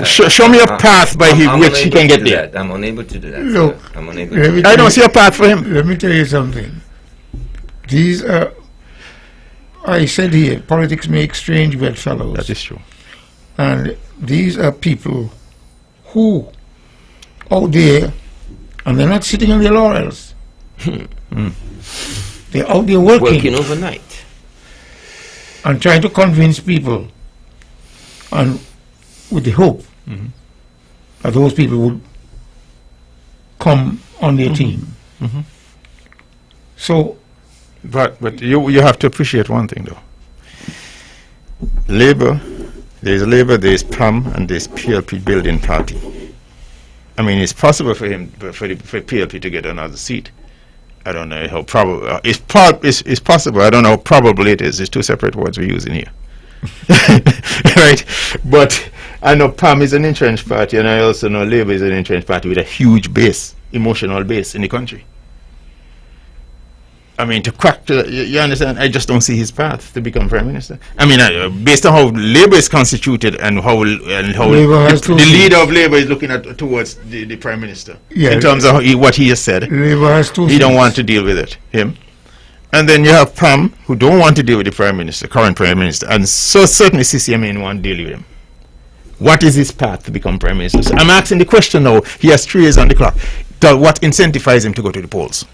Show me a path by which he can get there. I'm unable to do that. Look, sir. I'm unable to do I don't see a path for him. Let me tell you something. These are, I said here, politics makes strange bedfellows. That is true. And these are people who, out there, and they're not sitting on their laurels. They're out there working overnight. and trying to convince people, and with the hope that those people would come on their team. So, But you have to appreciate one thing though. Labour, there's PAM, and there's PLP building party. I mean, it's possible for him, for PLP to get another seat. I don't know how probable. It's possible. I don't know how probable it is. It's two separate words we're using here. Right? But I know PAM is an entrenched party, and I also know Labour is an entrenched party with a huge base, emotional base in the country. I mean, to crack, you understand, I just don't see his path to become Prime Minister. I mean, based on how Labour is constituted and how the leader of Labour is looking at towards the Prime Minister, in terms of what he has said, Labour has two he don't want to deal with it, him. And then you have PAM, who don't want to deal with the Prime Minister, current Prime Minister, and so certainly CCM ain't want to deal with him. What is his path to become Prime Minister? So I'm asking the question now, he has 3 years on the clock. What incentivizes him to go to the polls?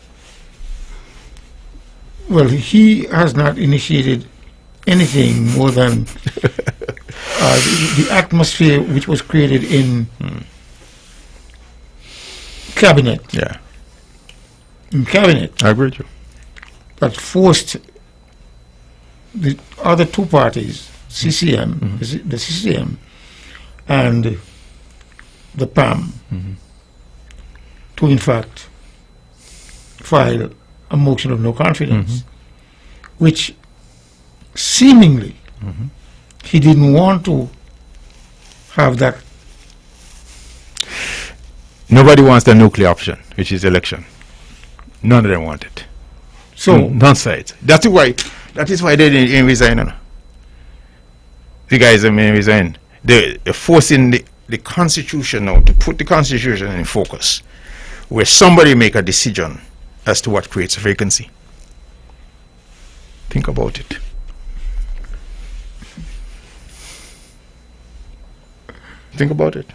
Well, he has not initiated anything more than the atmosphere which was created in cabinet. Yeah. In cabinet. I agree with you. That forced the other two parties, CCM, the CCM, and the PAM, to in fact file a motion of no confidence, which seemingly he didn't want to have that. Nobody wants the nuclear option, which is election. None of them want it. So none sides. That is why they didn't resign. No? The guys didn't resign. They're forcing the Constitution now to put the Constitution in focus, where somebody make a decision as to what creates a vacancy. Think about it. Think about it.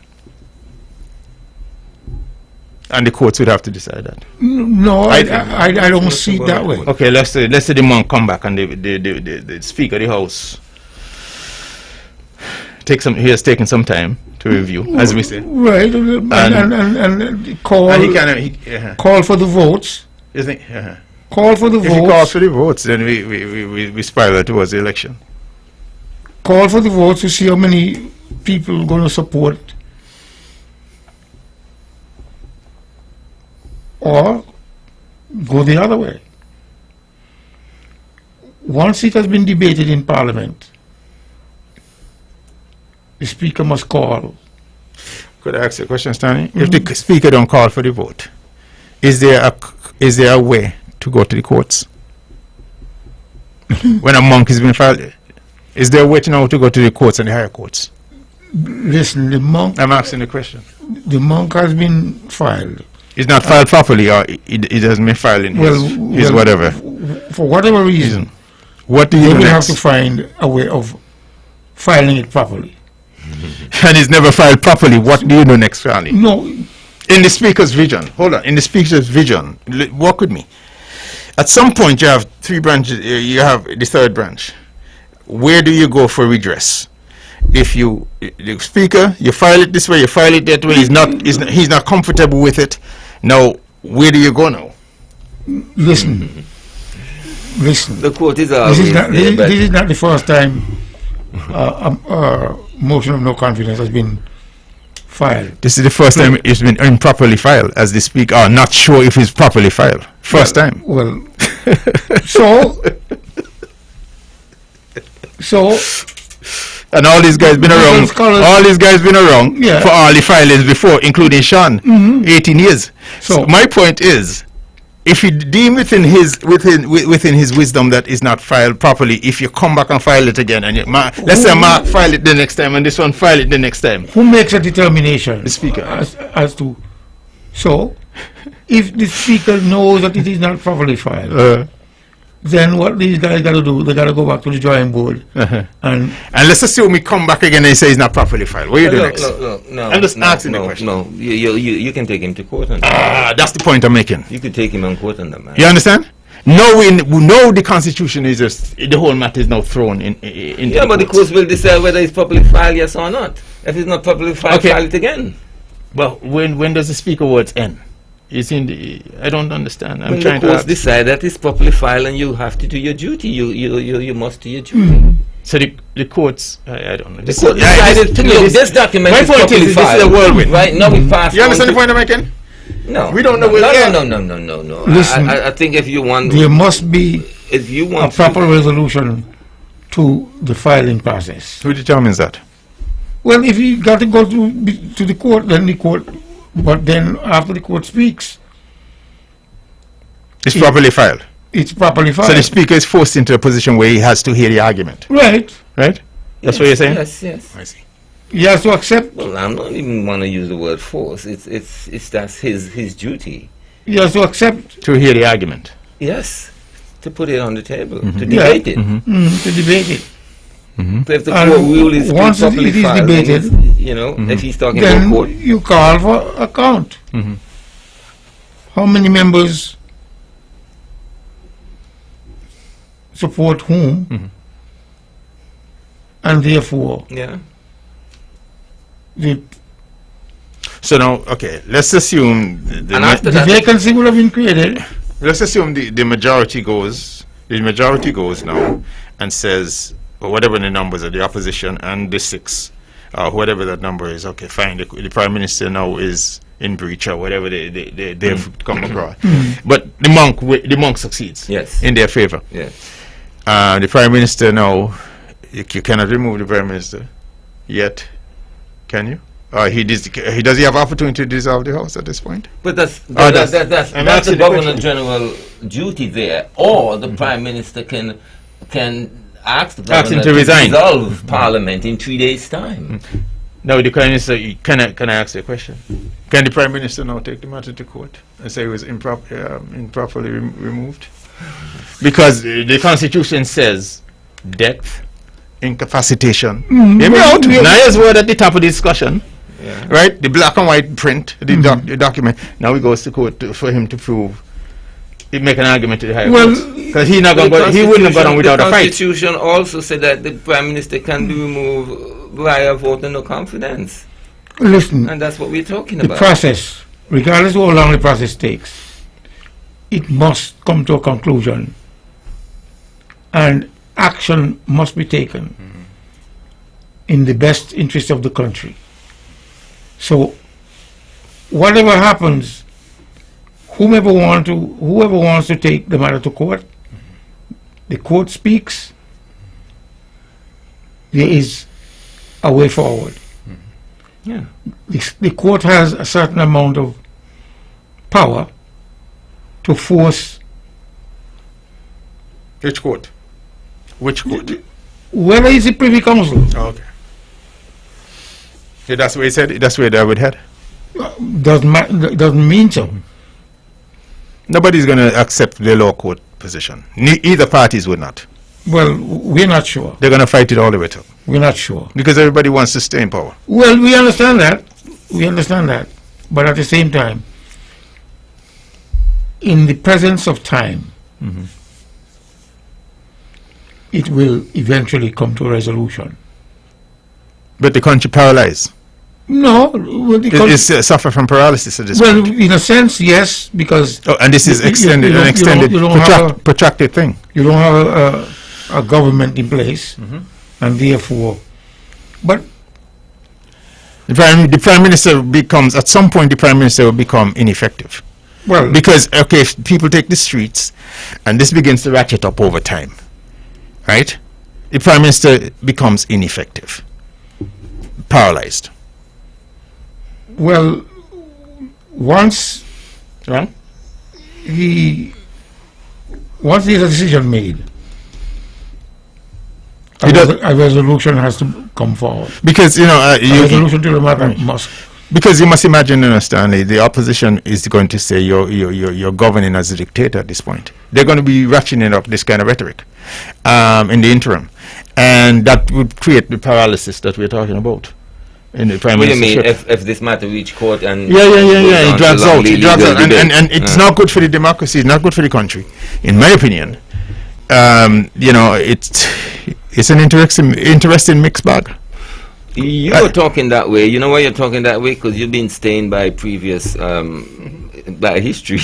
And the courts would have to decide that. No, I don't see it that way. Okay, let's say the monk come back and the Speaker of the House he has taken some time to review, as we say. Right, and call for the votes. Isn't it? Call for the votes. If he calls for the votes, then we spiral towards the election. Call for the votes to see how many people are going to support, or go the other way. Once it has been debated in Parliament, the Speaker must call. Could I ask you a question, Stanley? If the Speaker don't call for the vote, is there a way to go to the courts? When a monk has been filed, is there a way to go to the courts and the higher courts? Listen, the monk... I'm asking the question. The monk has been filed. It's not filed properly, or it hasn't been filed in his whatever. For whatever reason, what do you do will next? have to find a way of filing it properly. And it's never filed properly. What do you do next, Stanley? No. In the Speaker's vision, hold on. In the Speaker's vision, walk with me. At some point, you have 3 branches. You have the 3rd branch. Where do you go for redress? If the Speaker, you file it this way, you file it that way. He's not comfortable with it. Now, where do you go now? Listen. The court is this is not the first time motion of no confidence has been filed. This is the first time it's been improperly filed, as the Speaker not sure if it's properly filed. First time. Well, and all these guys been around. All these guys been around for all the filings before, including Sean, 18 years. So my point is, if you deem within his wisdom that is not filed properly, if you come back and file it again, and let's say Mark file it the next time, and this one file it the next time, who makes a determination? The Speaker. As to, so if the Speaker knows that it is not properly filed, then what these guys got to do? They got to go back to the drawing board, and let's assume we come back again and he says it's not properly filed. What do you do next? No. I'm just asking the question. No, you can take him to court on that. That's the point I'm making. You could take him on court on that, man. You understand? No, we know the Constitution is just the whole matter is now thrown in. Yeah, but the courts will decide whether it's properly filed, yes or not. If it's not properly filed, file it again. Well, when does the Speaker words end? It's in the. I don't understand. I'm trying to. When the courts decide that it's properly filed and you have to do your duty, you must do your duty. So the courts, I don't know. The court decided to look. This document is properly filed. This is a whirlwind. Right now we pass. You understand the point I'm making? No. We don't know where they are. No. Listen, I think if you want... there must be If you want a proper resolution to the filing process. Who determines that? Well, if you got to go to the court, then the court, but then after the court speaks, It's properly filed. it's properly filed. So the speaker is forced into a position where he has to hear the argument, Right. right? That's what you're saying? Yes. I see. He has to accept. Well, I'm not even want to use the word force. It's that's his duty. He has to accept To hear the argument. Yes, to put it on the table, to Yeah. debate it. to debate it. So if the And court rule is once properly it is filed, then debated, it's, you know, if he's talking about Then court, you call for account. How many members support whom? And therefore, yeah. the So now, okay, let's assume And after the that, vacancy would have been created. let's assume the majority goes. The majority goes now and says, or whatever the numbers are, the opposition and the 6, whatever that number is. Okay, fine. The prime minister now is in breach or whatever they've come across. But the monk succeeds. Yes. In their favor. yes. The prime minister now, you cannot remove the prime minister yet, can you? Does he have opportunity to dissolve the house at this point? But that's that's- that's I'm the asking the governor question. general duty there, or the prime minister can ask the Ask him governor to resign. dissolve parliament in 3 days' time. No, the prime minister. Can I ask you a question? Can the prime minister now take the matter to court and say it was improperly removed? Because the constitution says death, incapacitation. Hear me out. Naya's word at the top of the discussion. Yeah. Right? The black and white print, the document. Now he goes to court for him to prove. He make an argument to the higher Well, court. Because he wouldn't have gone on without a The fight. Constitution also said that the prime minister can be removed via vote of no confidence, Listen, and that's what we're talking the about. process, regardless of how long the process takes, it must come to a conclusion, and action must be taken in the best interest of the country. So, whatever happens, whoever wants to take the matter to court, the court speaks. There is a way forward. Yeah. The court has a certain amount of power to force. Which court? Which court? Whether it's the Privy Council, Okay. Yeah, that's what he said. That's where that would head. doesn't mean so. Nobody's going to accept the law court position. Either parties would not. Well, we're not sure. They're going to fight it all the way through We're not sure. because everybody wants to stay in power. Well, we understand that. But at the same time, in the presence of time, it will eventually come to a resolution. But the country paralyzed. No, well, It's suffer from paralysis at this well, point. in a sense, yes, because Oh, and this is you extended, don't- an extended, you don't have a- protracted thing. you don't have a government in place, and therefore, but The prime minister becomes, at some point, the prime minister will become ineffective. well, Because, okay, if people take the streets, and this begins to ratchet up over time, right? The prime minister becomes ineffective, paralyzed. well, once Right? once there's a decision made, He does- a resolution has to come forward. Because, A resolution to the matter must. because you must imagine, Stanley, the opposition is going to say you're governing as a dictator at this point. They're going to be ratcheting up this kind of rhetoric in the interim. And that would create the paralysis that we're talking about in the prime What do you mean ministership. if this matter reach court and Yeah. goes It on drags to long out. It drags legal out. debate? And it's not good for the democracy. It's not good for the country, in my opinion. It's an interesting mixed bag. You're talking that way. You know why you're talking that way? Because you've been stained by previous stained by history.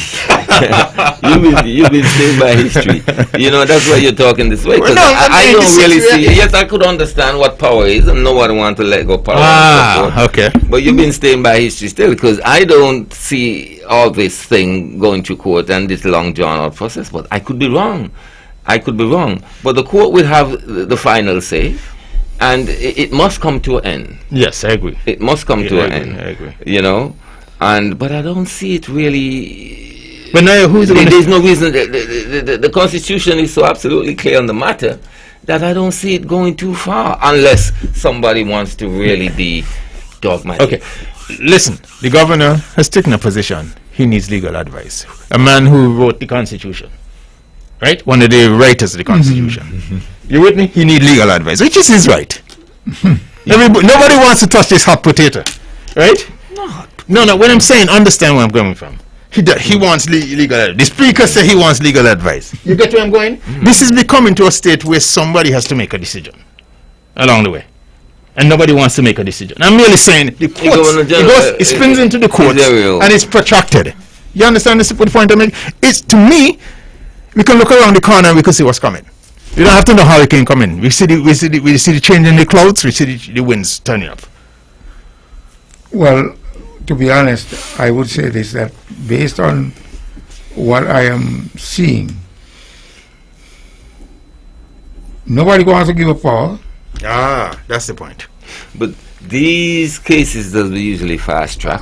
You've been stained by history. You know, that's why you're talking this way. 'Cause I don't really see. Yes, I could understand what power is, and nobody wants to let go of power. Okay. But you've been stained by history still, because I don't see all this thing going to court and this long drawn-out process. But I could be wrong. But the court will have the final say, and it must come to an end. Yes, I agree. It must come to an end. I agree. You know, but I don't see it really. But now, there's no reason. The Constitution is so absolutely clear on the matter that I don't see it going too far, unless somebody wants to really be dogmatic. Okay, listen. The governor has taken a position. He needs legal advice. A man who wrote the Constitution, right? One of the writers of the Constitution. You with me? He needs legal advice, which is his right. Nobody wants to touch this hot potato, right? No. What I'm saying, understand where I'm coming from. He wants legal advice. The speaker said he wants legal advice. You get where I'm going? This is becoming to a state where somebody has to make a decision along the way. And nobody wants to make a decision. I'm merely saying the courts, it spins into the courts and it's protracted. You understand the point I make? It's, to me, we can look around the corner and we can see what's coming. You don't have to know how it can come in. We see the change in the clouds, we see the winds turning up. Well, to be honest, I would say this, that based on what I am seeing, nobody wants to give a power. That's the point. But these cases that we usually fast track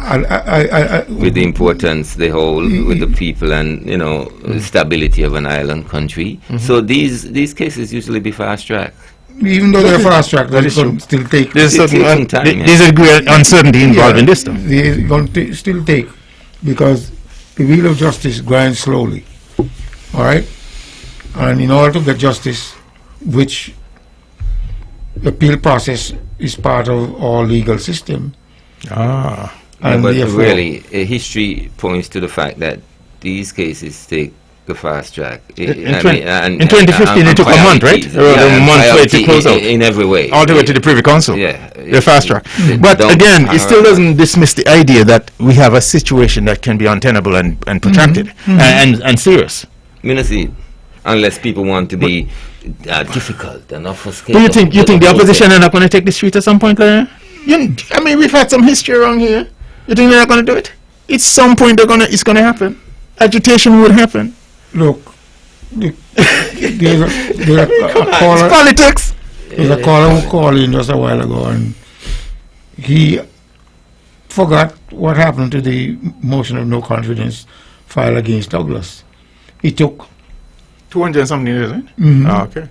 with the importance they hold with the people and, you know, stability of an island country. So these cases usually be fast tracked. Even though they're fast tracked, that is still take. There's certain time. There's a great uncertainty involved in this, though. They're going to still take, because the wheel of justice grinds slowly. All right, and in order to get justice, which appeal process is part of our legal system. And but really, history points to the fact that these cases take the fast track. In 2015, it took a month, right? A month for it to close out. In every way. All the way to the Privy Council. Yeah. The fast track. But again, it still doesn't dismiss the idea that we have a situation that can be untenable and protracted and serious. Unless people want to be difficult and obfuscate. Do you think the opposition are not going to take the street at some point, Larry? I mean, we've had some history around here. You think they're not going to do it? At some point, it's going to happen. Agitation would happen. Look, there's a caller. It's politics. There's a caller who called in just a while ago, and he forgot what happened to the motion of no confidence filed against Douglas. It took 200 and something years, right? Okay.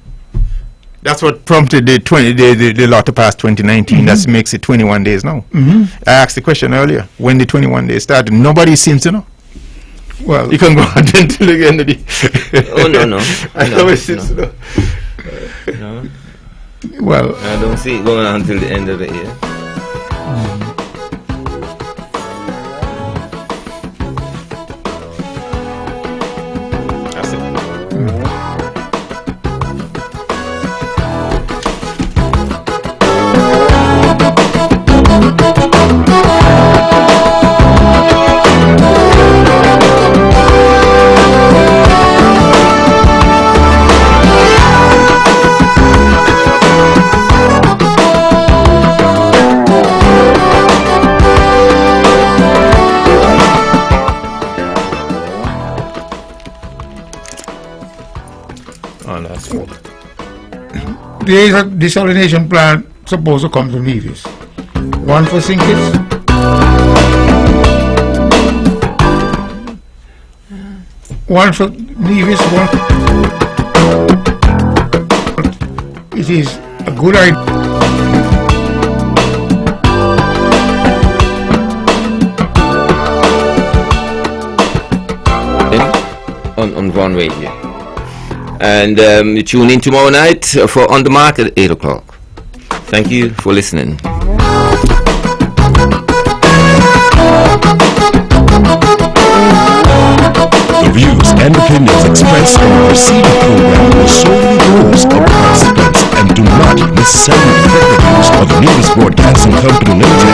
That's what prompted the law to pass 2019. That makes it 21 days now. I asked the question earlier, when the 21 days started. Nobody seems to know. Well, you can go on until the end of the no. I know it seems to know. No. Well, I don't see it going on until the end of the year. That's it. there is a desalination plant supposed to come to Nevis. One for St. Kitts. One for Nevis, one. It is a good idea. On Von Radio. And tune in tomorrow night for On the Mark at 8 o'clock. Thank you for listening. The views and opinions expressed in the preceding program are solely those of the participants and do not necessarily reflect the views of the Nevis Broadcasting Company Limited